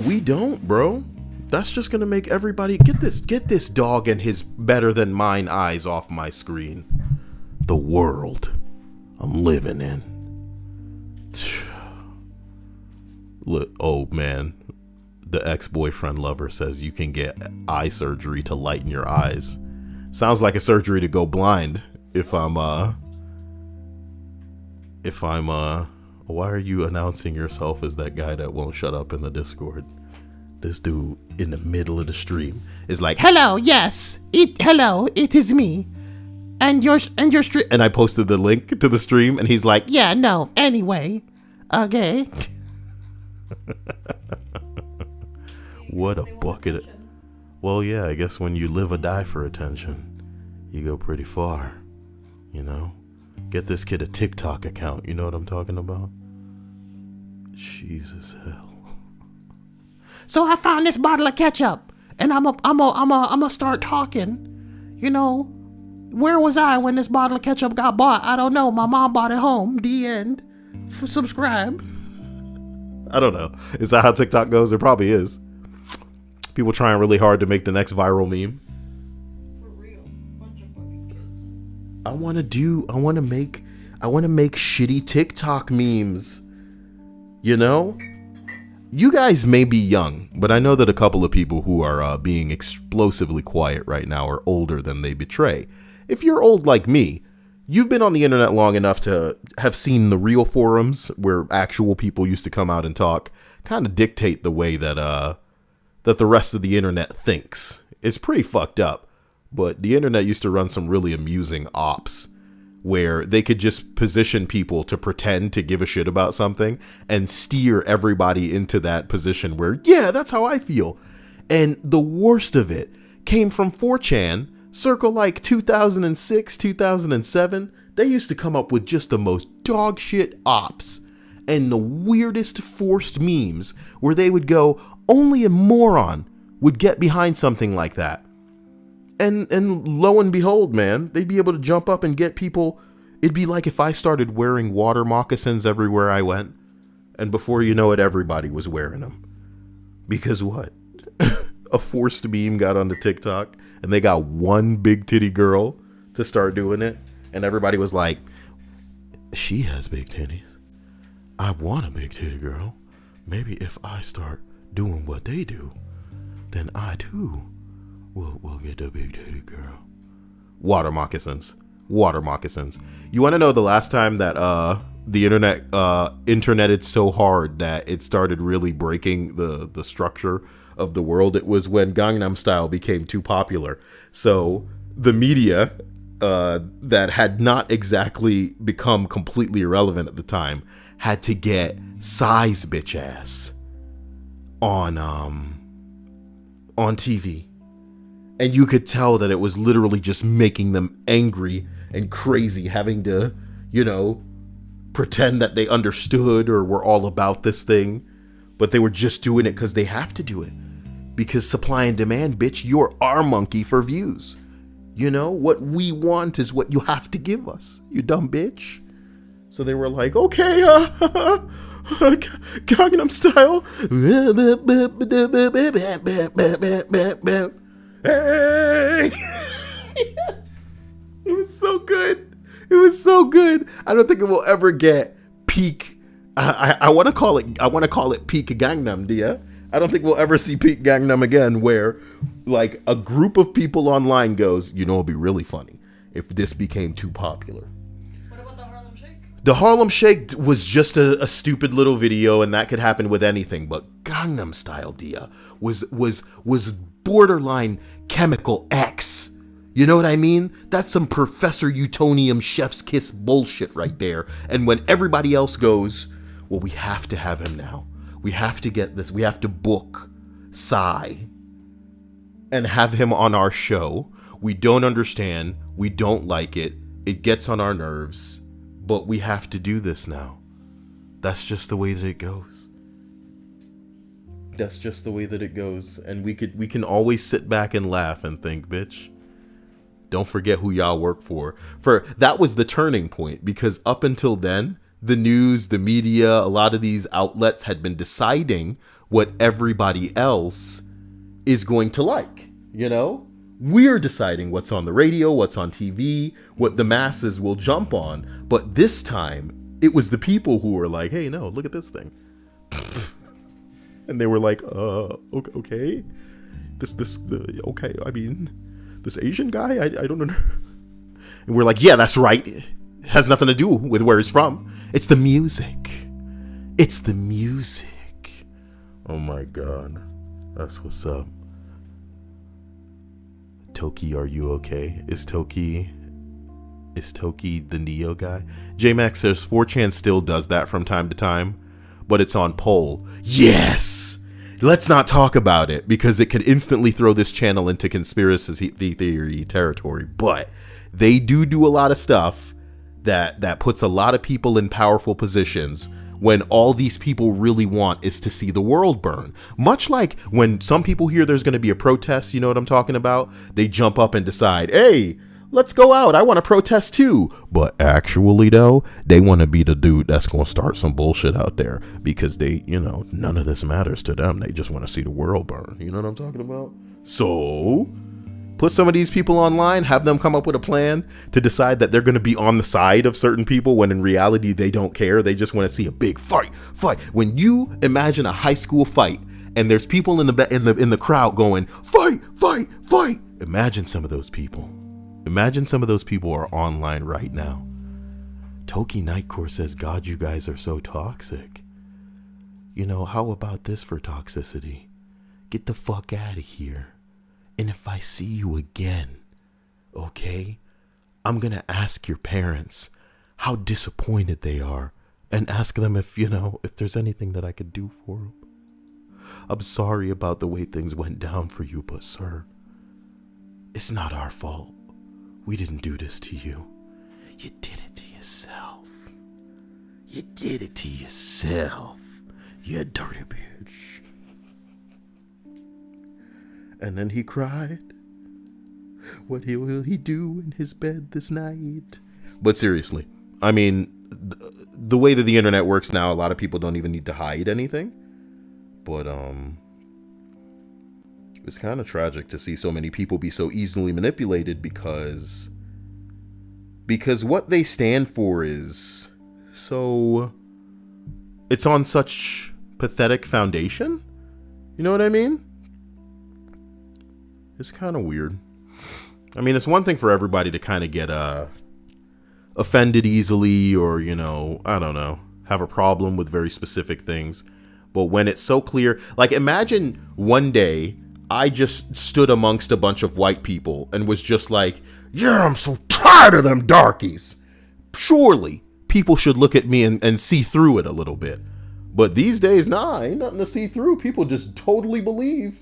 We don't, bro. That's just gonna make everybody get this dog and his better than mine eyes off my screen. The world I'm living in. Look, oh man, the ex-boyfriend lover says you can get eye surgery to lighten your eyes. Sounds like a surgery to go blind. If I'm why are you announcing yourself as that guy that won't shut up in the Discord? This dude in the middle of the stream is like, hello, yes, it is me. And your stream. And I posted the link to the stream, and he's like, yeah, no, anyway, okay. What a They want bucket. attention. Well, yeah, I guess when you live or die for attention, you go pretty far, you know? Get this kid a TikTok account, you know what I'm talking about? Jesus hell. So I found this bottle of ketchup, and I'm a start talking. You know, where was I when this bottle of ketchup got bought? I don't know. My mom bought it home. The end. Subscribe. I don't know. Is that how TikTok goes? It probably is. People trying really hard to make the next viral meme. For real. Bunch of fucking kids. I want to make shitty TikTok memes. You know? You guys may be young, but I know that a couple of people who are being explosively quiet right now are older than they betray. If you're old like me, you've been on the internet long enough to have seen the real forums where actual people used to come out and talk, kind of dictate the way that that the rest of the internet thinks. It's pretty fucked up, but the internet used to run some really amusing ops where they could just position people to pretend to give a shit about something and steer everybody into that position where, yeah, that's how I feel. And the worst of it came from 4chan, circa like 2006, 2007. They used to come up with just the most dog shit ops and the weirdest forced memes where they would go, only a moron would get behind something like that. And lo and behold, man, they'd be able to jump up and get people. It'd be like if I started wearing water moccasins everywhere I went. And before you know it, everybody was wearing them. Because what? A forced meme got onto TikTok and they got one big titty girl to start doing it. And everybody was like, she has big titties. I want a big titty girl. Maybe if I start doing what they do, then I too We'll get a big titty girl. Water moccasins. You want to know the last time that the interneted so hard that it started really breaking the structure of the world? It was when Gangnam Style became too popular. So the media that had not exactly become completely irrelevant at the time had to get size bitch ass on TV. And you could tell that it was literally just making them angry and crazy, having to, you know, pretend that they understood or were all about this thing. But they were just doing it because they have to do it. Because supply and demand, bitch, you're our monkey for views. You know, what we want is what you have to give us, you dumb bitch. So they were like, okay, Gangnam Style. Hey! Yes. It was so good. I don't think it will ever get peak. I want to call it peak Gangnam, dear. I don't think we'll ever see peak Gangnam again, where like a group of people online goes, you know, it'd be really funny if this became too popular. What about the Harlem Shake? The Harlem Shake was just a stupid little video, and that could happen with anything. But Gangnam Style, Dia, was borderline chemical X. You know what I mean? That's some Professor Utonium chef's kiss bullshit right there. And when everybody else goes, well, we have to have him now. We have to get this. We have to book Psy and have him on our show. We don't understand. We don't like it. It gets on our nerves. But we have to do this now. That's just the way that it goes. That's just the way that it goes. And we can always sit back and laugh and think, bitch, don't forget who y'all work for. For that was the turning point, because up until then, the news, the media, a lot of these outlets had been deciding what everybody else is going to like. You know, we're deciding what's on the radio, what's on TV, what the masses will jump on. But this time it was the people who were like, hey, no, look at this thing. And they were like, okay, okay, I mean, this Asian guy, I don't know. And we're like, yeah, that's right. It has nothing to do with where he's from. It's the music. Oh my God. That's what's up. Toki, are you okay? Is Toki the Neo guy? J-Max says 4chan still does that from time to time, but it's on poll. Yes! let's not talk about it because it could instantly throw this channel into conspiracy theory territory. But they do a lot of stuff that puts a lot of people in powerful positions when all these people really want is to see the world burn. Much like when some people hear there's going to be a protest, you know what I'm talking about? They jump up and decide, hey, let's go out. I want to protest too. But actually, though, they want to be the dude that's going to start some bullshit out there because they, none of this matters to them. They just want to see the world burn. You know what I'm talking about? So put some of these people online, have them come up with a plan to decide that they're going to be on the side of certain people when in reality they don't care. They just want to see a big fight. When you imagine a high school fight and there's people in the crowd going fight. Imagine some of those people. Imagine some of those people are online right now. Toki Nightcore says, God, you guys are so toxic. How about this for toxicity? Get the fuck out of here. And if I see you again, okay, I'm going to ask your parents how disappointed they are and ask them if there's anything that I could do for them. I'm sorry about the way things went down for you, but sir, it's not our fault. We didn't do this to you. You did it to yourself. You did it to yourself. You dirty bitch. And then he cried. What will he do in his bed this night? But seriously, I mean, the way that the internet works now, a lot of people don't even need to hide anything. But it's kind of tragic to see so many people be so easily manipulated because what they stand for is so, it's on such pathetic foundation. You know what I mean? It's kind of weird. I mean, it's one thing for everybody to kind of get offended easily or, I don't know, have a problem with very specific things. But when it's so clear, like imagine one day I just stood amongst a bunch of white people and was just like, yeah, I'm so tired of them darkies. Surely people should look at me and see through it a little bit. But these days, nah, ain't nothing to see through. People just totally believe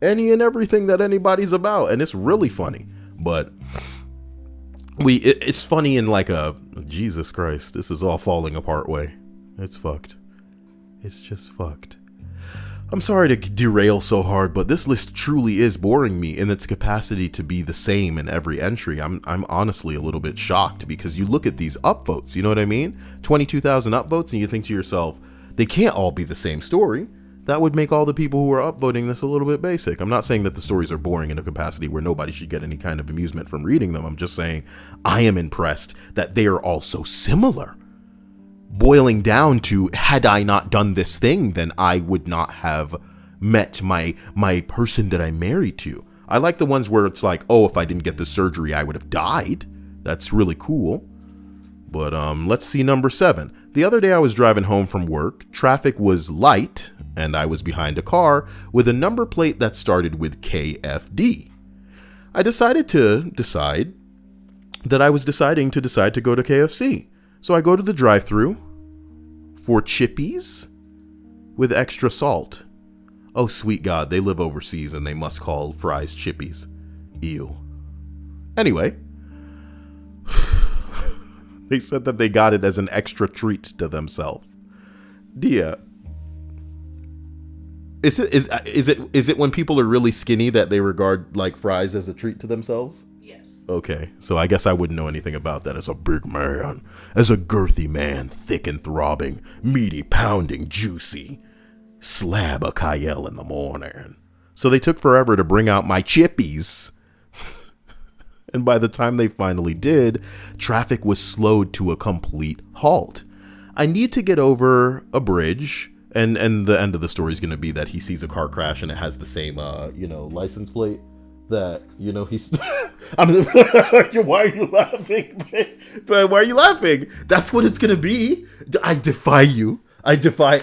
any and everything that anybody's about, and it's really funny. But it's funny in like a Jesus Christ, this is all falling apart way. It's fucked. It's just fucked. I'm sorry to derail so hard, but this list truly is boring me in its capacity to be the same in every entry. I'm honestly a little bit shocked because you look at these upvotes, you know what I mean? 22,000 upvotes, and you think to yourself, they can't all be the same story. That would make all the people who are upvoting this a little bit basic. I'm not saying that the stories are boring in a capacity where nobody should get any kind of amusement from reading them. I'm just saying I am impressed that they are all so similar. Boiling down to, had I not done this thing, then I would not have met my person that I'm married to. I like the ones where it's like, oh, if I didn't get the surgery, I would have died. That's really cool. But let's see number 7. The other day I was driving home from work. Traffic was light, and I was behind a car with a number plate that started with KFD. I decided to go to KFC. So I go to the drive-thru for chippies with extra salt. Oh, sweet God, they live overseas and they must call fries chippies. Ew. Anyway, they said that they got it as an extra treat to themselves. Dia, is it when people are really skinny that they regard like fries as a treat to themselves? Yes. Okay, so I guess I wouldn't know anything about that as a big man, as a girthy man, thick and throbbing, meaty, pounding, juicy, slab of Kyle in the morning. So they took forever to bring out my chippies. And by the time they finally did, traffic was slowed to a complete halt. I need to get over a bridge, and the end of the story is going to be that he sees a car crash and it has the same, license plate that, he's... Why are you laughing? But why are you laughing? That's what it's going to be. I defy you. I defy.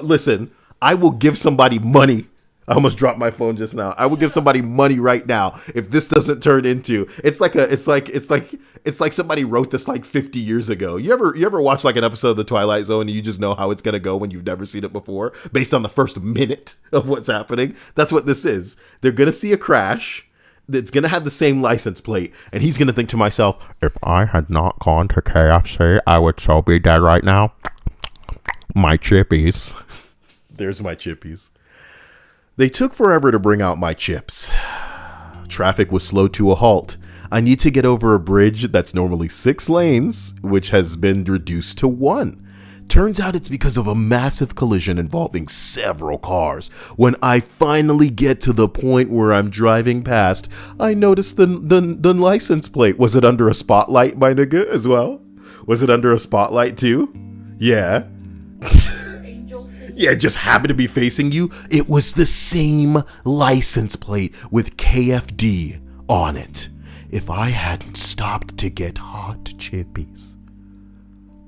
Listen, I will give somebody money. I almost dropped my phone just now. I would give somebody money right now if this doesn't turn into. It's like somebody wrote this like 50 years ago. You ever watch like an episode of The Twilight Zone and you just know how it's gonna go when you've never seen it before based on the first minute of what's happening? That's what this is. They're gonna see a crash. It's gonna have the same license plate, and he's gonna think to myself, if I had not gone to KFC, I would so be dead right now. My chippies. There's my chippies. They took forever to bring out my chips. Traffic was slow to a halt. I need to get over a bridge that's normally 6 lanes, which has been reduced to 1. Turns out it's because of a massive collision involving several cars. When I finally get to the point where I'm driving past, I notice the license plate. Was it under a spotlight, my nigga, as well? Was it under a spotlight too? Yeah. Yeah, it just happened to be facing you. It was the same license plate with KFD on it. If I hadn't stopped to get hot chippies,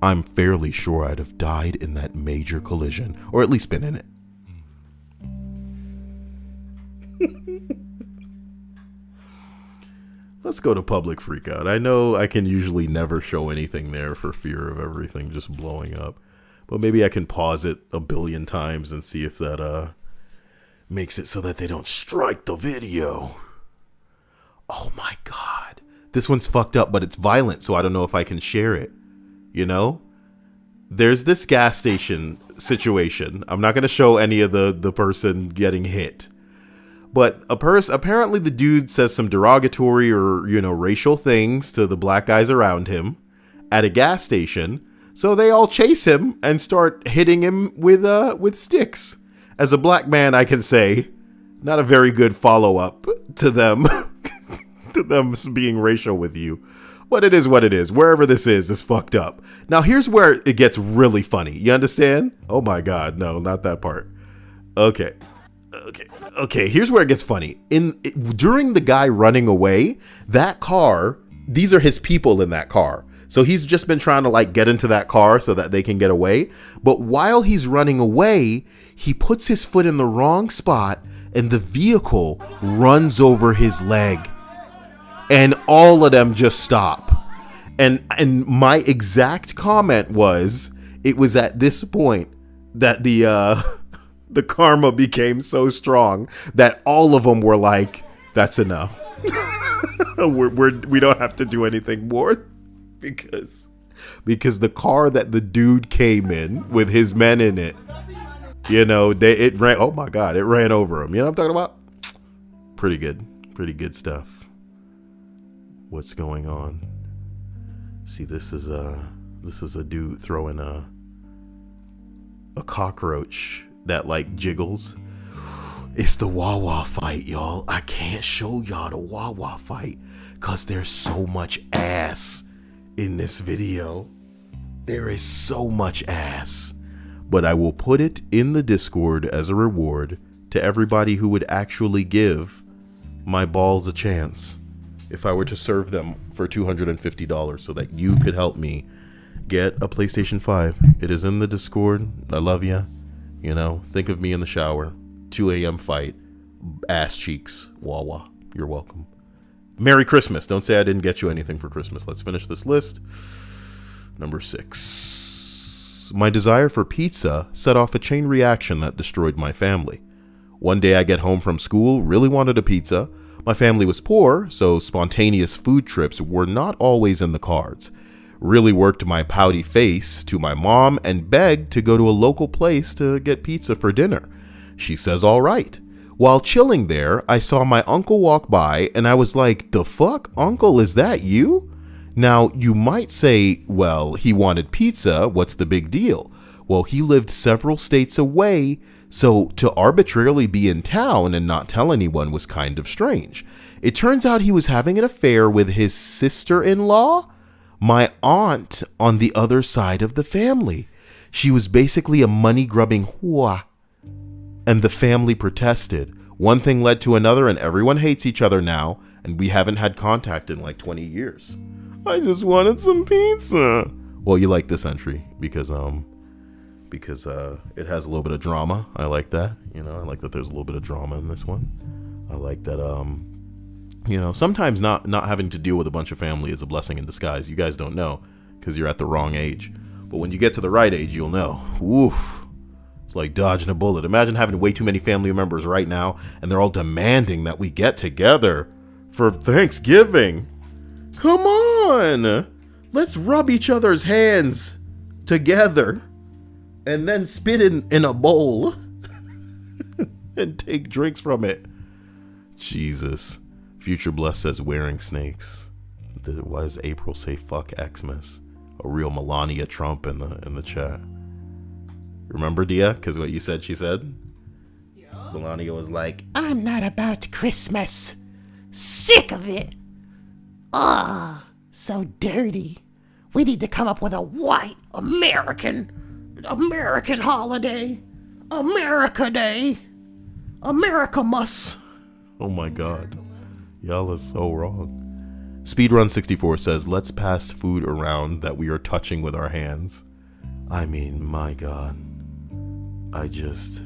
I'm fairly sure I'd have died in that major collision, or at least been in it. Let's go to public freakout. I know I can usually never show anything there for fear of everything just blowing up. But maybe I can pause it a billion times and see if that makes it so that they don't strike the video. Oh my God. This one's fucked up, but it's violent, so I don't know if I can share it. You know? There's this gas station situation. I'm not going to show any of the person getting hit. But apparently the dude says some derogatory or, racial things to the black guys around him at a gas station. So they all chase him and start hitting him with sticks. As a black man, I can say, not a very good follow-up to them, to them being racial with you. But it is what it is. Wherever this is fucked up. Now, here's where it gets really funny. You understand? Oh my God, no, not that part. Okay. Here's where it gets funny. During the guy running away, that car, these are his people in that car. So he's just been trying to get into that car so that they can get away. But while he's running away, he puts his foot in the wrong spot and the vehicle runs over his leg. And all of them just stop. And my exact comment was, it was at this point that the karma became so strong that all of them were like, that's enough. We don't have to do anything more. Because the car that the dude came in with his men in it, it ran. Oh my God, it ran over him. You know what I'm talking about? Pretty good stuff. What's going on? See, this is a dude throwing a cockroach that jiggles. It's the Wawa fight, y'all. I can't show y'all the Wawa fight because there's so much ass in this video. There is so much ass, but I will put it in the Discord as a reward to everybody who would actually give my balls a chance if I were to serve them for $250 so that you could help me get a PlayStation 5. It is in the Discord. I love you. Think of me in the shower. 2 a.m. fight. Ass cheeks. Wawa. You're welcome. Merry Christmas. Don't say I didn't get you anything for Christmas. Let's finish this list. Number 6. My desire for pizza set off a chain reaction that destroyed my family. One day I get home from school, really wanted a pizza. My family was poor, so spontaneous food trips were not always in the cards. Really worked my pouty face to my mom and begged to go to a local place to get pizza for dinner. She says all right. While chilling there, I saw my uncle walk by and I was like, the fuck, uncle, is that you? Now, you might say, well, he wanted pizza, what's the big deal? Well, he lived several states away, so to arbitrarily be in town and not tell anyone was kind of strange. It turns out he was having an affair with his sister-in-law, my aunt on the other side of the family. She was basically a money-grubbing whore. And the family protested. One thing led to another and everyone hates each other now, and we haven't had contact in 20 years. I just wanted some pizza. Well, you like this entry because because it has a little bit of drama. I like that. You know, I like that there's a little bit of drama in this one. I like that, you know, sometimes not having to deal with a bunch of family is a blessing in disguise. You guys don't know because you're at the wrong age. But when you get to the right age, you'll know. Woof. It's like dodging a bullet. Imagine having way too many family members right now, and they're all demanding that we get together for Thanksgiving. Come on. Let's rub each other's hands together and then spit in a bowl and take drinks from it. Jesus. Future Bless says wearing snakes. Why does April say fuck Xmas? A real Melania Trump in the chat. Remember, Dia? Because what you said, she said? Yeah. Melania was like, I'm not about Christmas. Sick of it. Ugh, so dirty. We need to come up with a white American holiday. America Day. Americamus. oh my God. Y'all are so wrong. Speedrun64 says, let's pass food around that we are touching with our hands. I mean, my God. I just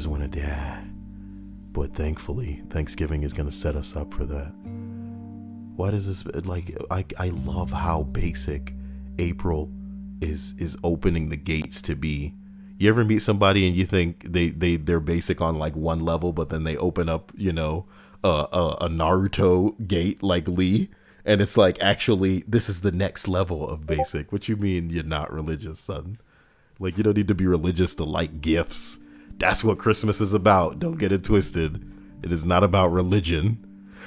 want to die. But thankfully, Thanksgiving is going to set us up for that. Why does this, like, I love how basic April is opening the gates to be. You ever meet somebody and you think they're basic on like one level, but then they open up, you know, a Naruto gate like Lee, and it's like, actually, this is the next level of basic. What you mean you're not religious, son? Like, you don't need to be religious to like gifts. That's what Christmas is about. Don't get it twisted. It is not about religion.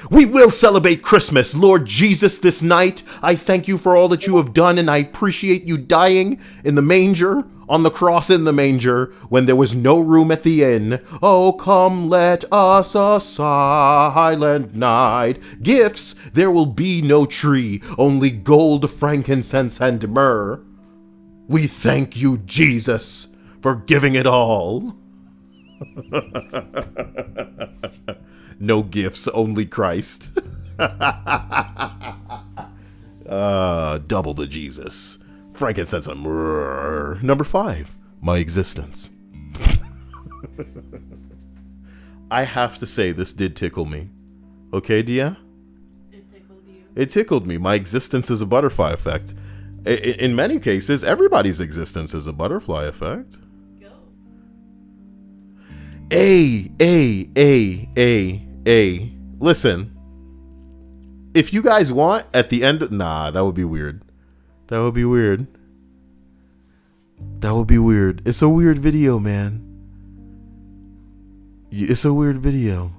We will celebrate Christmas, Lord Jesus, this night. I thank you for all that you have done, and I appreciate you dying in the manger, on the cross in the manger, when there was no room at the inn. Oh, come, let us a silent night. Gifts, there will be no tree, only gold, frankincense, and myrrh. We thank you, Jesus, for giving it all. No gifts, only Christ. Double the Jesus. Frankincense and myrrh. Number 5, my existence. I have to say, this did tickle me. Okay, Dia? It tickled you. It tickled me. My existence is a butterfly effect. In many cases, everybody's existence is a butterfly effect. Go. Listen, if you guys want, at the end, nah, that would be weird. That would be weird. It's a weird video, man. It's a weird video.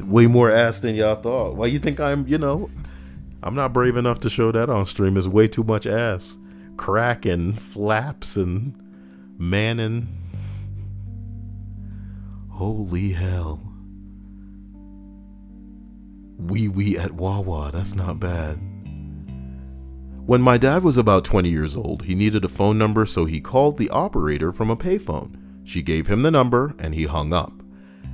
Way more ass than y'all thought. Why you think I'm not brave enough to show that on stream. It's way too much ass. Crack and flaps and manning. Holy hell. Wee at Wawa. That's not bad. When my dad was about 20 years old, he needed a phone number, so he called the operator from a payphone. She gave him the number, and he hung up.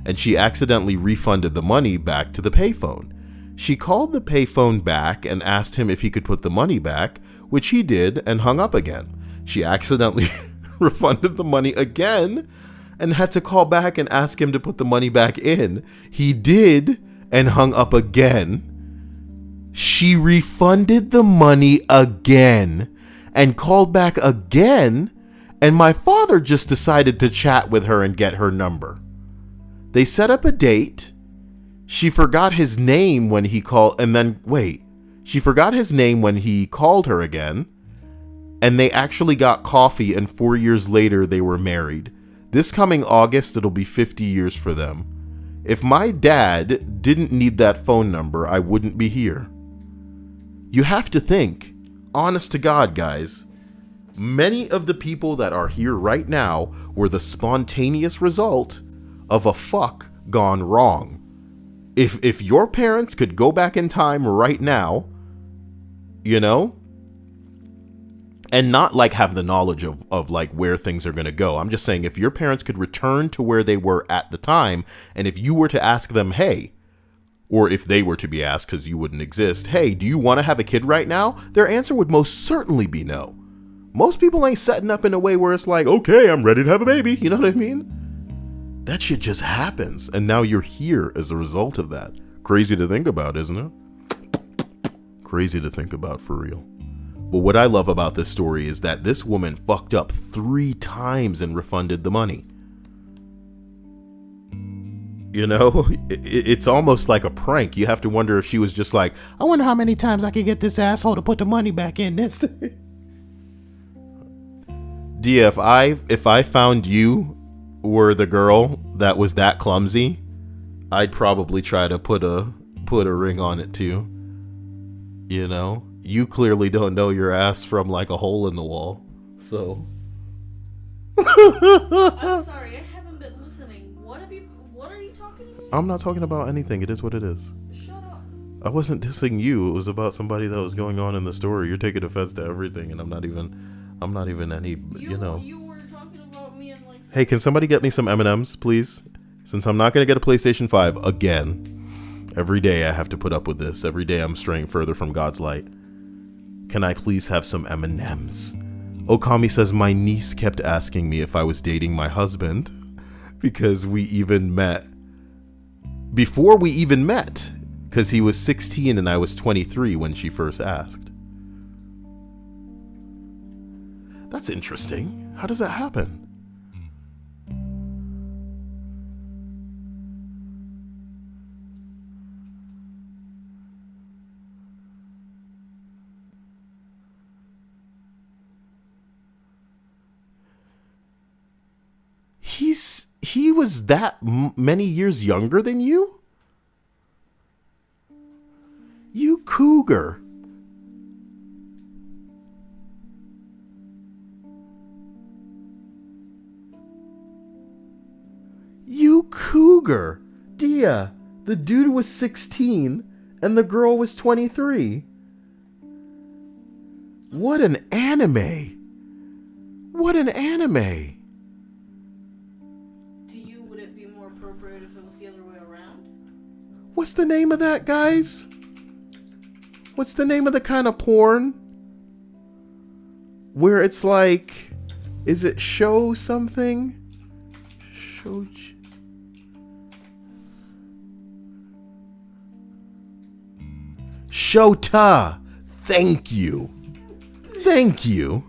And she accidentally refunded the money back to the payphone. She called the payphone back and asked him if he could put the money back, which he did, and hung up again. She accidentally refunded the money again and had to call back and ask him to put the money back in. He did, and hung up again. She refunded the money again and called back again, and my father just decided to chat with her and get her number. They set up a date. She forgot his name when he called, she forgot his name when he called her again, and they actually got coffee, and 4 years later they were married. This coming August, it'll be 50 years for them. If my dad didn't need that phone number, I wouldn't be here. You have to think, honest to God, guys, many of the people that are here right now were the spontaneous result of a fuck gone wrong. If your parents could go back in time right now, and not like have the knowledge of like where things are going to go. I'm just saying, if your parents could return to where they were at the time, and if you were to ask them, hey, or if they were to be asked because you wouldn't exist, hey, do you want to have a kid right now? Their answer would most certainly be no. Most people ain't setting up in a way where it's like, okay, I'm ready to have a baby. You know what I mean? That shit just happens. And now you're here as a result of that. Crazy to think about, isn't it? Crazy to think about, for real. But what I love about this story is that this woman fucked up 3 times and refunded the money. You know, it's almost like a prank. You have to wonder if she was just like, I wonder how many times I can get this asshole to put the money back in this. Dia, if I found you were the girl that was that clumsy, I'd probably try to put a ring on it too. You know, you clearly don't know your ass from like a hole in the wall. So I'm sorry, I haven't been listening. What are you talking about? I'm not talking about anything. It is what it is. Shut up. I wasn't dissing you. It was about somebody that was going on in the story. You're taking offense to everything, and I'm not even any, you know. You were talking about me and like. Hey, can somebody get me some M&Ms, please? Since I'm not going to get a PlayStation 5 again. Every day I have to put up with this. Every day I'm straying further from God's light. Can I please have some M&Ms? Okami says my niece kept asking me if I was dating my husband because we even met. Before we even met, because he was 16 and I was 23 when she first asked. That's interesting. How does that happen? He was that many years younger than you? You cougar. You cougar. Dia, the dude was 16 and the girl was 23. What an anime. What an anime. Would it be more appropriate if it was the other way around? What's the name of that, guys? What's the name of the kind of porn? Where it's like, is it show something? Shota. Thank you. Thank you.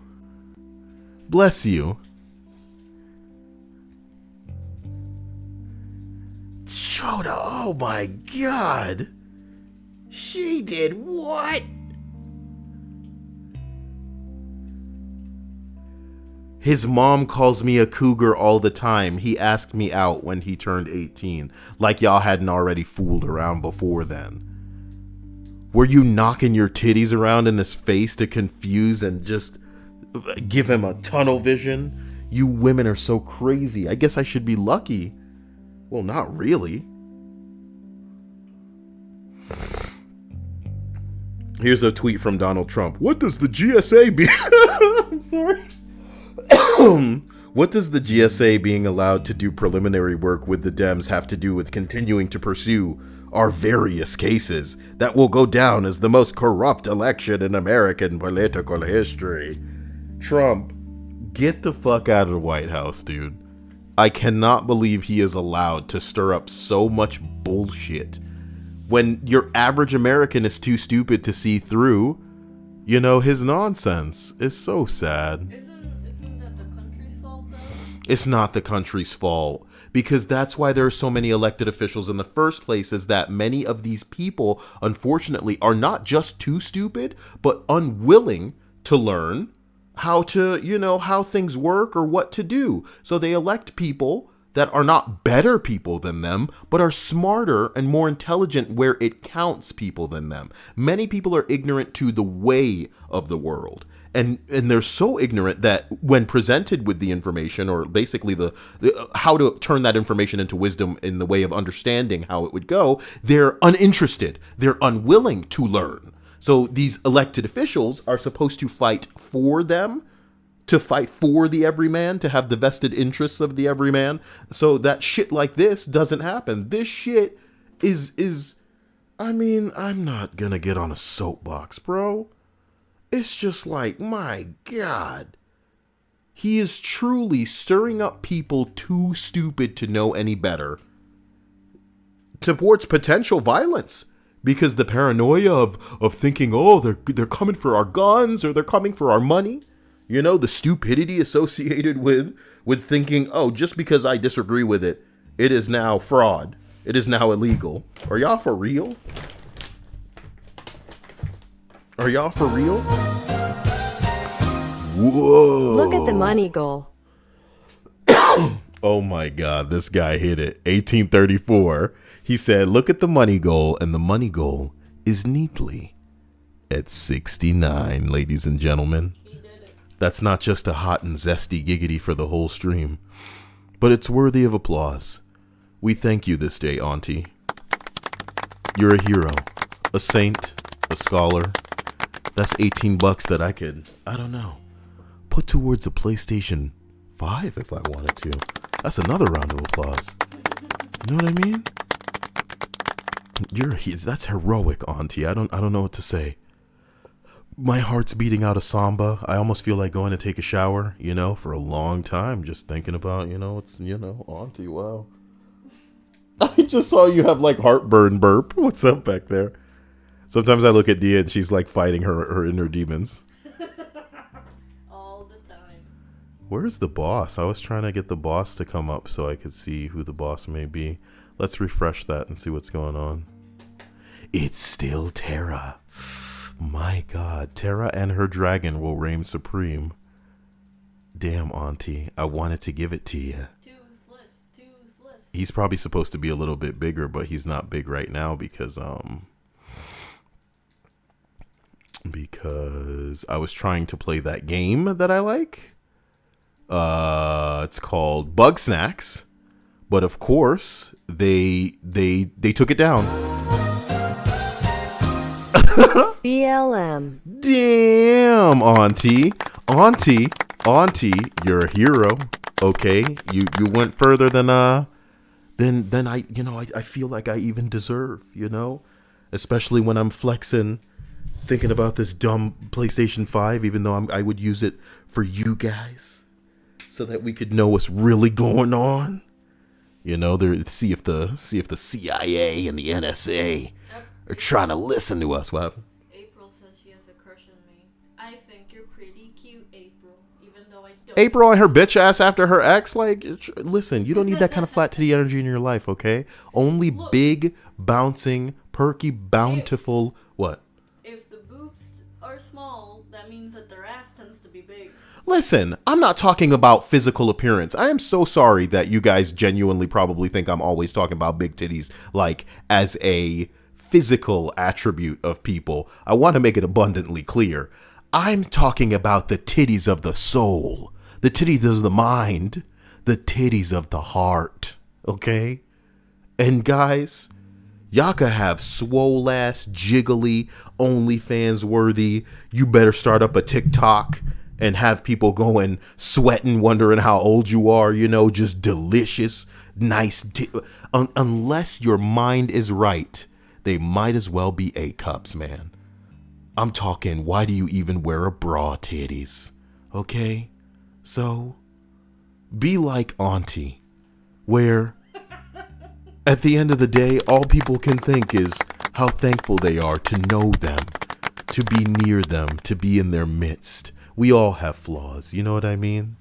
Bless you. Shota, oh my god. She did what? His mom calls me a cougar all the time. He asked me out when he turned 18. Like y'all hadn't already fooled around before then. Were you knocking your titties around in his face to confuse and just give him a tunnel vision? You women are so crazy. I guess I should be lucky. Well, not really. Here's a tweet from Donald Trump. What does the GSA be? I'm sorry. What does the GSA being allowed to do preliminary work with the Dems have to do with continuing to pursue our various cases that will go down as the most corrupt election in American political history? Trump, get the fuck out of the White House, dude. I cannot believe he is allowed to stir up so much bullshit when your average American is too stupid to see through, you know, his nonsense. It's so sad. Isn't that the country's fault, though? It's not the country's fault, because that's why there are so many elected officials in the first place, is that many of these people, unfortunately, are not just too stupid, but unwilling to learn how to, you know, how things work or what to do. So they elect people that are not better people than them, but are smarter and more intelligent where it counts people than them. Many people are ignorant to the way of the world. And they're so ignorant that when presented with the information, or basically the how to turn that information into wisdom in the way of understanding how it would go, they're uninterested. They're unwilling to learn. So these elected officials are supposed to fight for them, to fight for the everyman, to have the vested interests of the everyman, so that shit like this doesn't happen. This shit is I mean, I'm not gonna get on a soapbox, bro. It's just like, my God. He is truly stirring up people too stupid to know any better towards potential violence. Because the paranoia of thinking, oh, they're coming for our guns or they're coming for our money. You know, the stupidity associated with thinking, oh, just because I disagree with it, it is now fraud. It is now illegal. Are y'all for real? Are y'all for real? Whoa. Look at the money goal. Oh my God, this guy hit it. 1834. He said, look at the money goal, and the money goal is neatly at 69, ladies and gentlemen. He did it. That's not just a hot and zesty giggity for the whole stream, but it's worthy of applause. We thank you this day, Auntie. You're a hero, a saint, a scholar. That's $18 that I could, I don't know, put towards a PlayStation 5 if I wanted to. That's another round of applause. You know what I mean? That's heroic, Auntie. I don't know what to say. My heart's beating out a samba. I almost feel like going to take a shower, for a long time, just thinking about, Auntie, wow. I just saw you have like heartburn burp. What's up back there? Sometimes I look at Dia and she's like fighting her inner demons. All the time. Where's the boss? I was trying to get the boss to come up so I could see who the boss may be. Let's refresh that and see what's going on. It's still Terra. My God, Terra and her dragon will reign supreme. Damn, Auntie, I wanted to give it to you. Toothless. He's probably supposed to be a little bit bigger, but he's not big right now because I was trying to play that game that I like. It's called Bug Snacks. But of course, they took it down. BLM. Damn, Auntie, you're a hero. Okay, you went further than I feel like I even deserve. Especially when I'm flexing, thinking about this dumb PlayStation 5, even though I would use it for you guys, so that we could know what's really going on. See if the CIA and the NSA are trying to listen to us. What happened? April says she has a crush on me. I think you're pretty cute, April, even though I don't. April and her bitch ass after her ex. Like, listen, you don't need that kind of flat titty energy in your life, okay? Only Look, big, bouncing, perky, bountiful. What? If the boobs are small, that means that their ass tends to be big. Listen, I'm not talking about physical appearance. I am so sorry that you guys genuinely probably think I'm always talking about big titties, like, as a physical attribute of people. I want to make it abundantly clear. I'm talking about the titties of the soul, the titties of the mind, the titties of the heart, okay? And guys, y'all could have swole ass, jiggly, OnlyFans worthy. You better start up a TikTok and have people going sweating, wondering how old you are, just delicious, nice. Unless your mind is right, they might as well be A-cups, man. I'm talking, why do you even wear a bra, titties? Okay? So, be like Auntie, where at the end of the day, all people can think is how thankful they are to know them, to be near them, to be in their midst. We all have flaws, you know what I mean?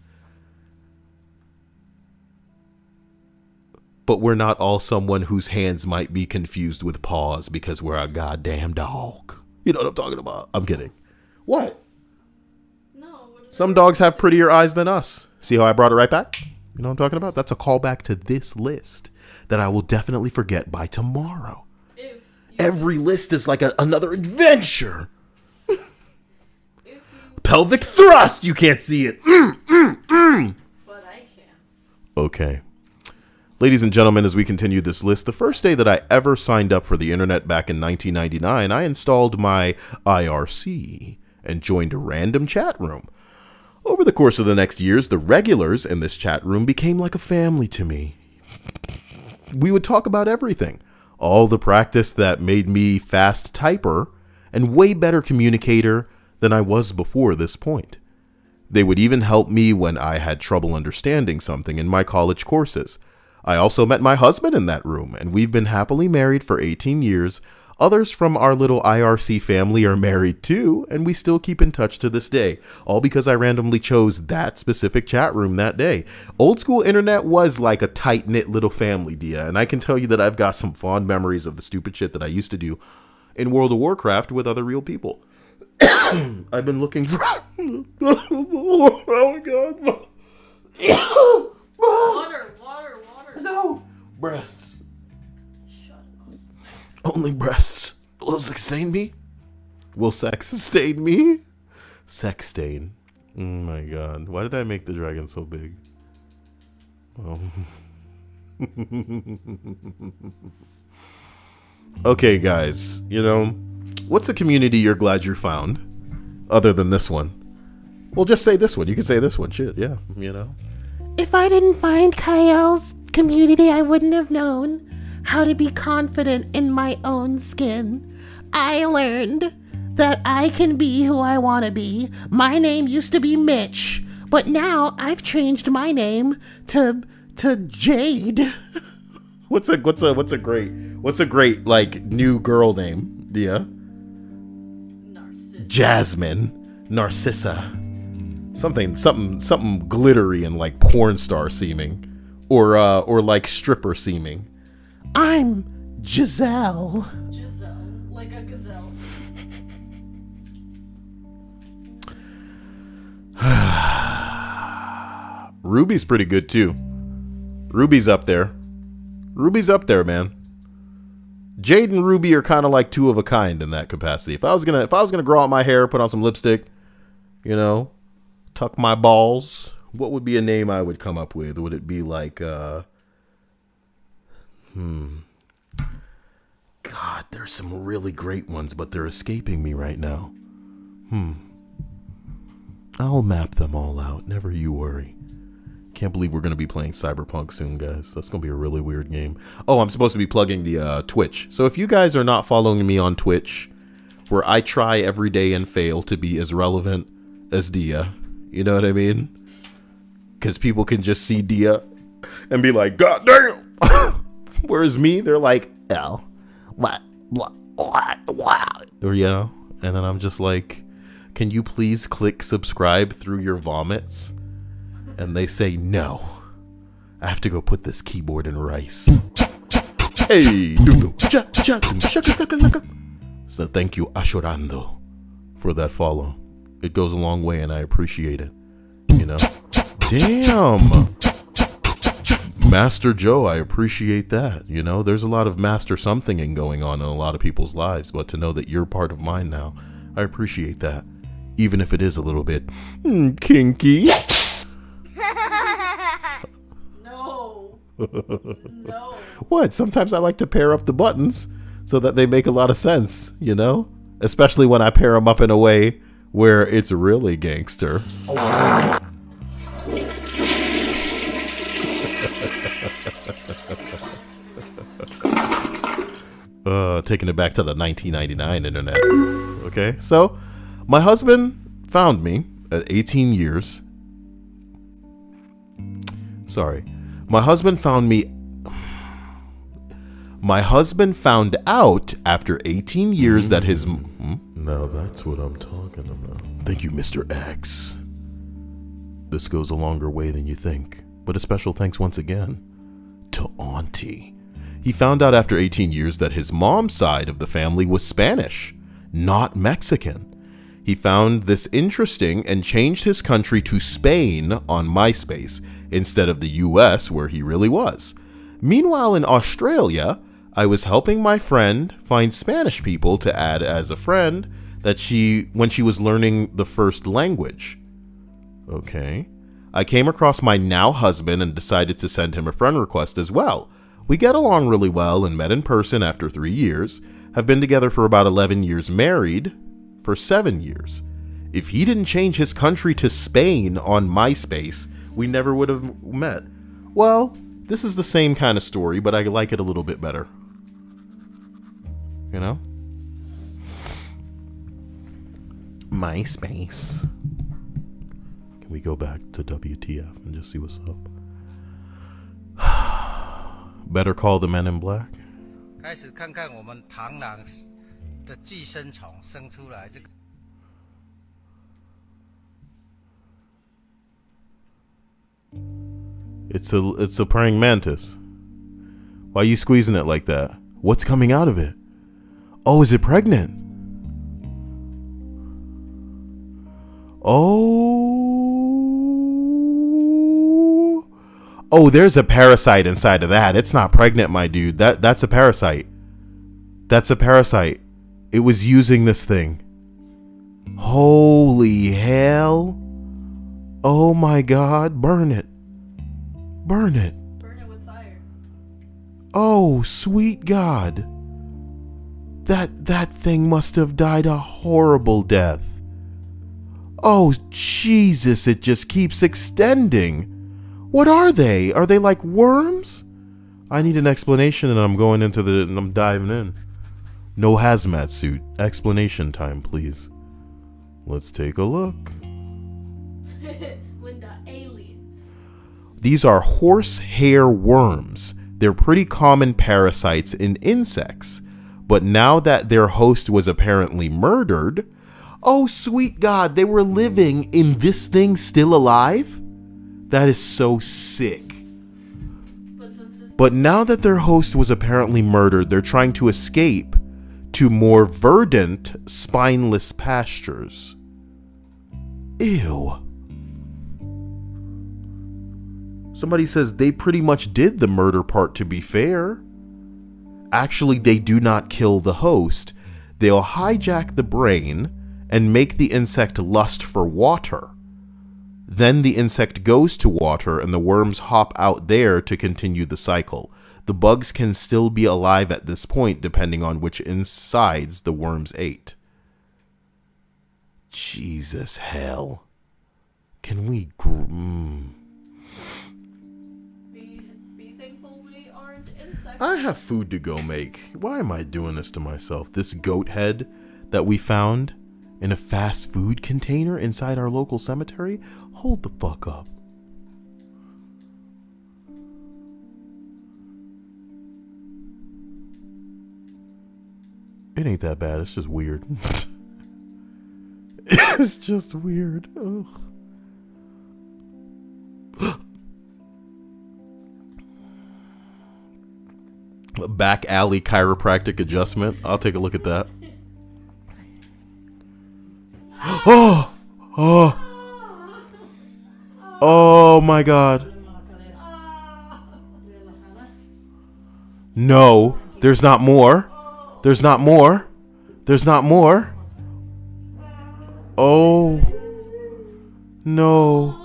But we're not all someone whose hands might be confused with paws because we're a goddamn dog. You know what I'm talking about? I'm kidding. What? No. Some dogs have prettier eyes than us. See how I brought it right back? You know what I'm talking about? That's a callback to this list that I will definitely forget by tomorrow. Every list is like another adventure. Pelvic thrust. You can't see it. But I can. Okay. Ladies and gentlemen, as we continue this list, the first day that I ever signed up for the internet back in 1999, I installed my IRC and joined a random chat room. Over the course of the next years, the regulars in this chat room became like a family to me. We would talk about everything. All the practice that made me fast typer and way better communicator than I was before this point. They would even help me when I had trouble understanding something in my college courses. I also met my husband in that room, and we've been happily married for 18 years. Others from our little IRC family are married too, and we still keep in touch to this day, all because I randomly chose that specific chat room that day. Old school internet was like a tight-knit little family, Dia, and I can tell you that I've got some fond memories of the stupid shit that I used to do in World of Warcraft with other real people. I've been looking for... Oh my God. Water. No. Breasts. Shut up. Only breasts. Will sex stain me? Will sex stain me? Sex stain. Oh my God. Why did I make the dragon so big? Oh. Okay, guys. You know, what's a community you're glad you found? Other than this one. Well, just say this one. You can say this one. Shit, yeah. You know. If I didn't find Kael's community, I wouldn't have known how to be confident in my own skin. I learned that I can be who I want to be. My name used to be Mitch, but now I've changed my name to Jade. What's a great like new girl name, Dia? Jasmine, Narcissa. Something glittery and like porn star seeming, or like stripper seeming. I'm Giselle. Giselle, like a gazelle. Ruby's pretty good too. Ruby's up there. Ruby's up there, man. Jade and Ruby are kind of like two of a kind in that capacity. If I was gonna grow out my hair, put on some lipstick, you know, tuck my balls, what would be a name I would come up with? Would it be like, God, there's some really great ones, but they're escaping me right now. I'll map them all out. Never you worry. Can't believe we're going to be playing Cyberpunk soon, guys. That's going to be a really weird game. Oh, I'm supposed to be plugging the Twitch. So if you guys are not following me on Twitch, where I try every day and fail to be as relevant as Dia, you know what I mean? Because people can just see Dia and be like, God damn! Whereas me, they're like, L, what, or, you know? And then I'm just like, can you please click subscribe through your vomits? And they say, no. I have to go put this keyboard in rice. Hey! So thank you, Ashorando, for that follow. It goes a long way and I appreciate it. You know? Damn! Master Joe, I appreciate that. You know, there's a lot of master somethinging going on in a lot of people's lives, but to know that you're part of mine now, I appreciate that. Even if it is a little bit kinky. No. No. What? Sometimes I like to pair up the buttons so that they make a lot of sense, you know? Especially when I pair them up in a way where it's really gangster. Taking it back to the 1999 internet. Okay, so my husband found me at 18 years. Sorry. My husband found out after 18 years that his... Now that's what I'm talking about. Thank you, Mr. X. This goes a longer way than you think. But a special thanks once again to Auntie. He found out after 18 years that his mom's side of the family was Spanish, not Mexican. He found this interesting and changed his country to Spain on MySpace instead of the US where he really was. Meanwhile, in Australia, I was helping my friend find Spanish people to add as a friend when she was learning the first language. Okay. I came across my now husband and decided to send him a friend request as well. We get along really well and met in person after 3 years, have been together for about 11 years, married for 7 years. If he didn't change his country to Spain on MySpace, we never would have met. Well, this is the same kind of story, but I like it a little bit better. You know? MySpace. Can we go back to WTF and just see what's up? Better call the Men in Black. 开始看看我们螳螂的寄生虫生出来这个。It's a praying mantis. Why are you squeezing it like that? What's coming out of it? Oh, is it pregnant? Oh, there's a parasite inside of that. It's not pregnant, my dude. That's a parasite. That's a parasite. It was using this thing. Holy hell. Oh my God. Burn it. Burn it. Burn it with fire. Oh, sweet God. That thing must have died a horrible death. Oh, Jesus, it just keeps extending. What are they? Are they like worms? I need an explanation, and I'm going into and I'm diving in. No hazmat suit. Explanation time, please. Let's take a look. Linda, aliens. These are horsehair worms. They're pretty common parasites in insects. But now that their host was apparently murdered, oh sweet God, they were living in this thing still alive? That is so sick. But now that their host was apparently murdered, they're trying to escape to more verdant, spineless pastures. Ew. Somebody says they pretty much did the murder part, to be fair. Actually, they do not kill the host. They'll hijack the brain and make the insect lust for water. Then the insect goes to water and the worms hop out there to continue the cycle. The bugs can still be alive at this point depending on which insides the worms ate. Jesus hell. Can we... Be thankful we aren't insects. I have food to go make. Why am I doing this to myself? This goat head that we found in a fast food container inside our local cemetery? Hold the fuck up. It ain't that bad. It's just weird. It's just weird. Ugh. Back alley chiropractic adjustment. I'll take a look at that. Oh! Oh! Oh my God. No, there's not more. There's not more. There's not more. Oh. No.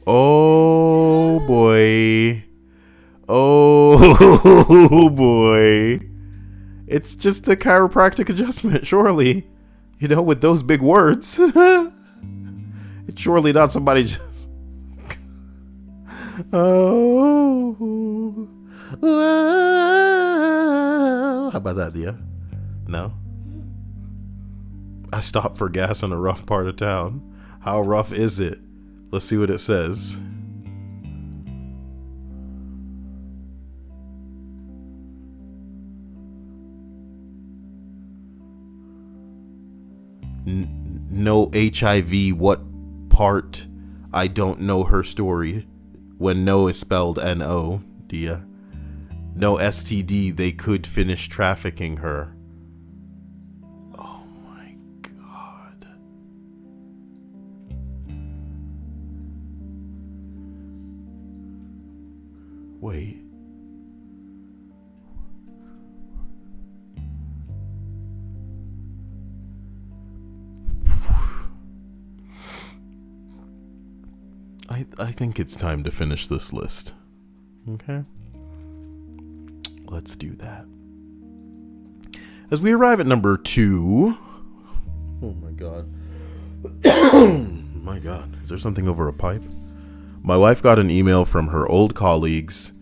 Oh boy. Oh boy. It's just a chiropractic adjustment, surely. You know, with those big words. It's surely not somebody just... Oh. How about that, Dia? No? I stopped for gas in a rough part of town. How rough is it? Let's see what it says. No HIV. What part? I don't know her story. When no is spelled N-O, Dia. No STD. They could finish trafficking her. Oh my God. Wait. I think it's time to finish this list. Okay? Let's do that. As we arrive at number 2... Oh my God. My God. Is there something over a pipe? My wife got an email from her old colleagues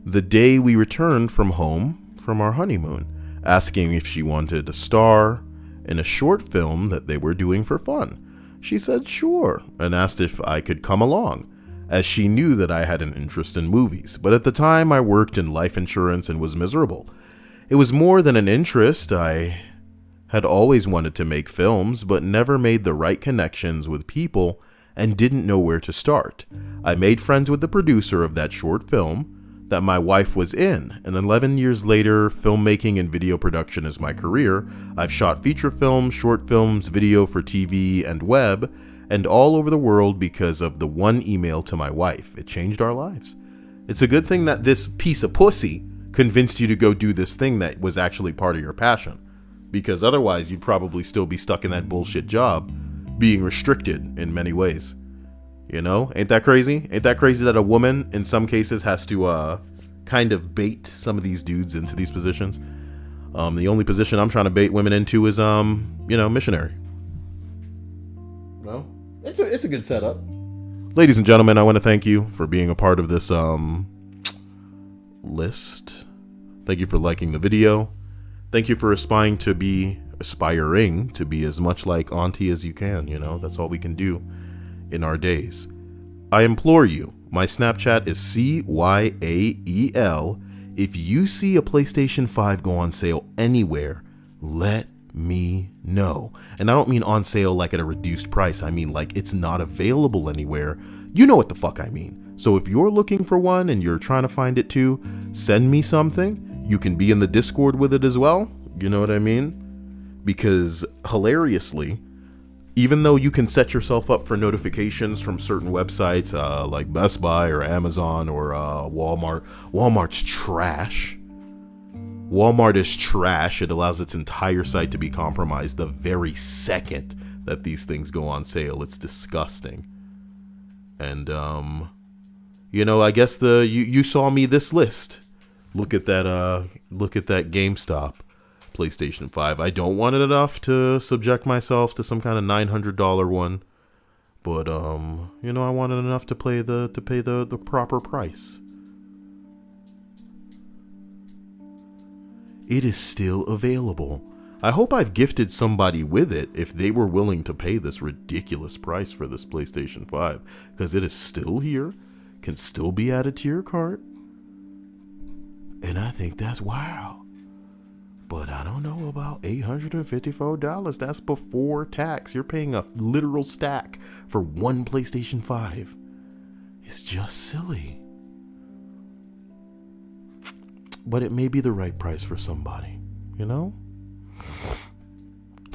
the day we returned from home from our honeymoon, asking if she wanted a star in a short film that they were doing for fun. She said sure, and asked if I could come along, as she knew that I had an interest in movies. But at the time, I worked in life insurance and was miserable. It was more than an interest. I had always wanted to make films, but never made the right connections with people and didn't know where to start. I made friends with the producer of that short film that my wife was in, and 11 years later, filmmaking and video production is my career. I've shot feature films, short films, video for TV and web, and all over the world because of the one email to my wife. It changed our lives. It's a good thing that this piece of pussy convinced you to go do this thing that was actually part of your passion, because otherwise you'd probably still be stuck in that bullshit job, being restricted in many ways. You know, ain't that crazy? Ain't that crazy that a woman in some cases has to kind of bait some of these dudes into these positions? The only position I'm trying to bait women into is missionary. Well, it's a good setup. Ladies and gentlemen, I want to thank you for being a part of this list. Thank you for liking the video. Thank you for aspiring to be as much like Auntie as you can. You know, that's all we can do in our days. I implore you, my Snapchat is CYAEL. If you see a PlayStation 5 go on sale anywhere, let me know. And I don't mean on sale like at a reduced price. I mean like it's not available anywhere. You know what the fuck I mean. So if you're looking for one and you're trying to find it too, send me something. You can be in the Discord with it as well. You know what I mean? Because hilariously, even though you can set yourself up for notifications from certain websites like Best Buy or Amazon or Walmart, Walmart's trash. Walmart is trash. It allows its entire site to be compromised the very second that these things go on sale. It's disgusting. And, I guess you saw me this list. Look at that GameStop PlayStation 5. I don't want it enough to subject myself to some kind of $900 one, but I want it enough to pay the proper price. It is still available. I hope I've gifted somebody with it if they were willing to pay this ridiculous price for this PlayStation 5, because it is still here, can still be added to your cart, and I think that's wow. But I don't know about $854. That's before tax. You're paying a literal stack for one PlayStation 5. It's just silly. But it may be the right price for somebody, you know?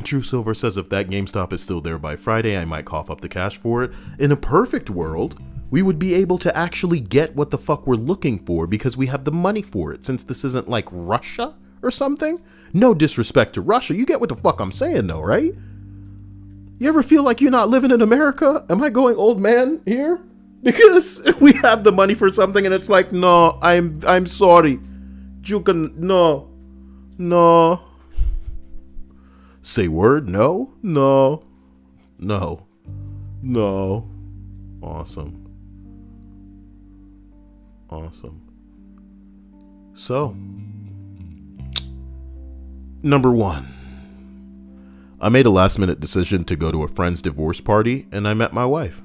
True Silver says if that GameStop is still there by Friday, I might cough up the cash for it. In a perfect world, we would be able to actually get what the fuck we're looking for because we have the money for it, since this isn't like Russia or something. No disrespect to Russia. You get what the fuck I'm saying though, right? You ever feel like you're not living in America? Am I going old man here? Because we have the money for something and it's like, no, I'm sorry. You can, no. Say word, no. Awesome. So, number 1. I made a last minute decision to go to a friend's divorce party and I met my wife.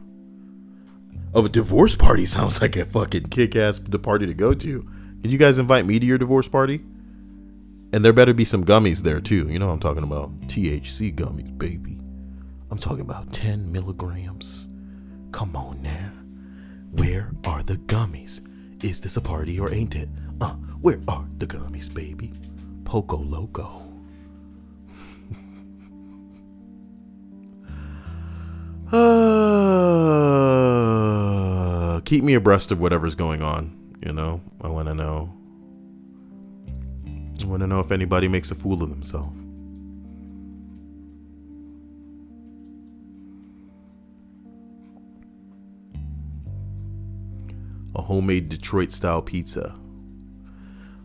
Oh, a divorce party sounds like a fucking kick-ass party to go to. Can you guys invite me to your divorce party? And there better be some gummies there too. You know what I'm talking about. THC gummies, baby. I'm talking about 10 milligrams. Come on now. Where are the gummies? Is this a party or ain't it? Where are the gummies, baby? Poco Loco. Keep me abreast of whatever's going on. You know, I want to know. If anybody makes a fool of themselves. A homemade Detroit style pizza.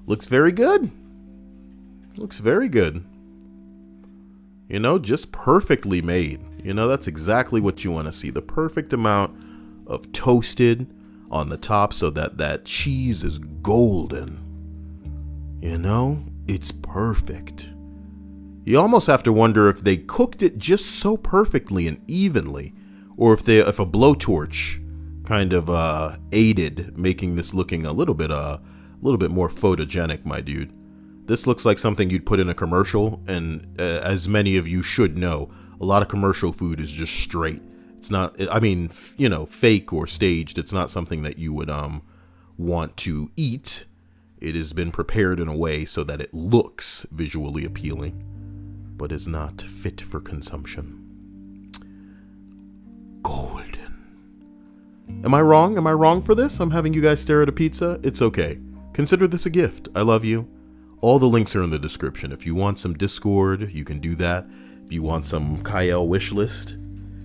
Looks very good. You know, just perfectly made. You know, that's exactly what you want to see. The perfect amount of toasted, on the top so that that cheese is golden. You know, it's perfect. You almost have to wonder if they cooked it just so perfectly and evenly, or if a blowtorch kind of aided making this looking a little bit more photogenic, my dude. This looks like something you'd put in a commercial, and as many of you should know, a lot of commercial food is just straight. It's not, I mean, you know, fake or staged. It's not something that you would want to eat. It has been prepared in a way so that it looks visually appealing, but is not fit for consumption. Golden. Am I wrong? Am I wrong for this? I'm having you guys stare at a pizza? It's okay. Consider this a gift. I love you. All the links are in the description. If you want some Discord, you can do that. If you want some Kyle wish list,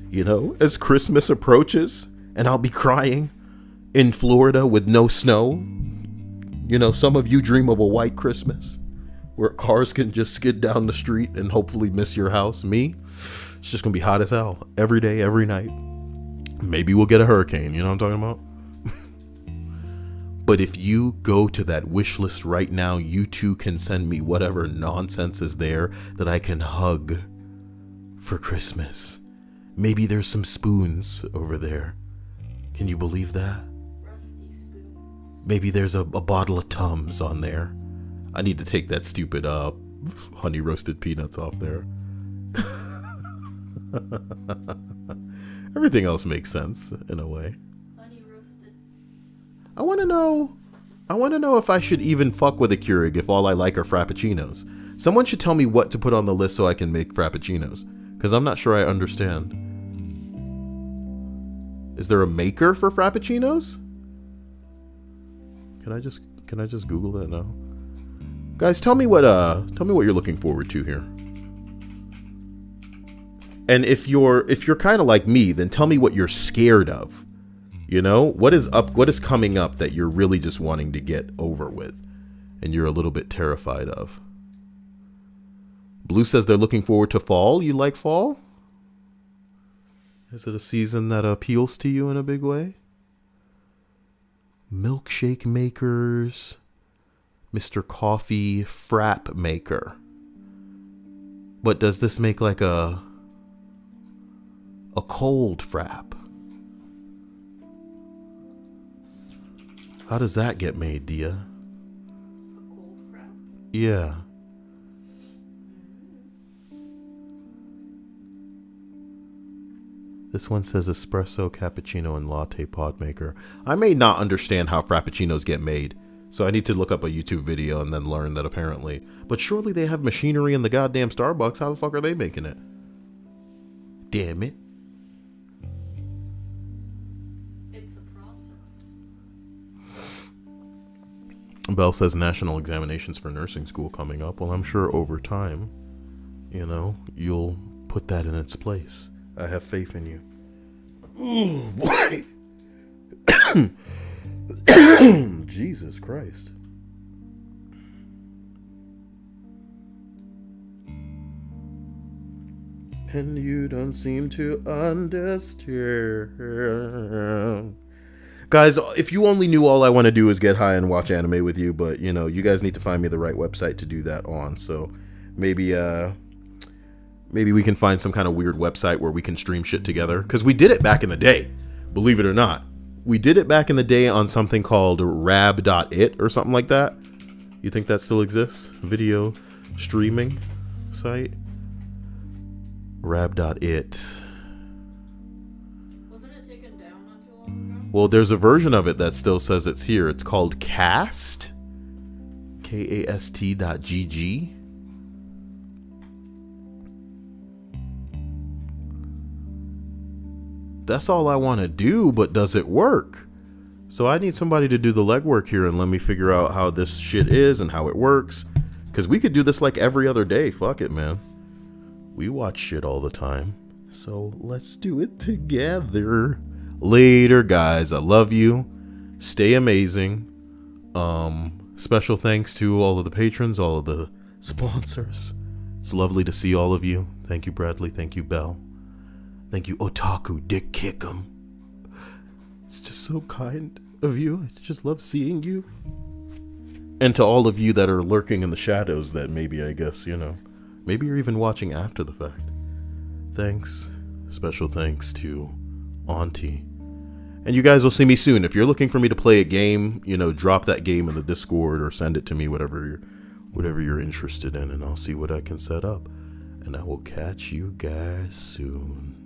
you know, as Christmas approaches and I'll be crying in Florida with no snow. You know, some of you dream of a white Christmas where cars can just skid down the street and hopefully miss your house. Me, it's just gonna be hot as hell every day, every night. Maybe we'll get a hurricane, you know what I'm talking about? But if you go to that wish list right now, you too can send me whatever nonsense is there that I can hug for Christmas. Maybe there's some spoons over there. Can you believe that? Rusty spoons. Maybe there's a bottle of Tums on there. I need to take that stupid honey roasted peanuts off there. Everything else makes sense in a way. Honey roasted. I want to know if I should even fuck with a Keurig if all I like are Frappuccinos. Someone should tell me what to put on the list so I can make Frappuccinos, because I'm not sure I understand. Is there a maker for Frappuccinos? Can I just Google that now? Guys, tell me what you're looking forward to here. And if you're kind of like me, then tell me what you're scared of. You know, what is coming up that you're really just wanting to get over with and you're a little bit terrified of? Blue says they're looking forward to fall. You like fall? Is it a season that appeals to you in a big way? Milkshake makers, Mr. Coffee Frap maker. But does this make like a cold frap? How does that get made, Dia? A cold frap? Yeah. This one says espresso, cappuccino, and latte pod maker. I may not understand how frappuccinos get made, so I need to look up a YouTube video and then learn that apparently. But surely they have machinery in the goddamn Starbucks. How the fuck are they making it? Damn it. It's a process. Belle says national examinations for nursing school coming up. Well, I'm sure over time, you know, you'll put that in its place. I have faith in you. Oh, boy. Jesus Christ. And you don't seem to understand. Guys, if you only knew all I want to do is get high and watch anime with you, but, you know, you guys need to find me the right website to do that on. So maybe we can find some kind of weird website where we can stream shit together. Because we did it back in the day, believe it or not. We did it back in the day on something called rab.it or something like that. You think that still exists? Video streaming site? Rab.it. Wasn't it taken down not too long ago? Well, there's a version of it that still says it's here. It's called Cast. KAST.GG. That's all I want to do, but does it work? So I need somebody to do the legwork here and let me figure out how this shit is and how it works. Because we could do this like every other day. Fuck it, man. We watch shit all the time. So let's do it together. Later, guys. I love you. Stay amazing. Special thanks to all of the patrons, all of the sponsors. It's lovely to see all of you. Thank you, Bradley. Thank you, Belle. Thank you, Otaku Dick Kickum. It's just so kind. of you. I just love seeing you. And to all of you that are lurking in the shadows that maybe, I guess, maybe you're even watching after the fact. Thanks. Special thanks to Auntie. And you guys will see me soon. If you're looking for me to play a game, drop that game in the Discord or send it to me, whatever you're interested in, and I'll see what I can set up. And I will catch you guys soon.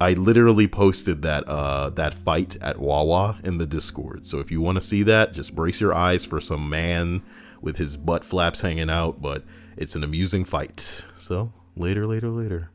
I literally posted that fight at Wawa in the Discord. So if you want to see that, just brace your eyes for some man with his butt flaps hanging out, but it's an amusing fight. So later.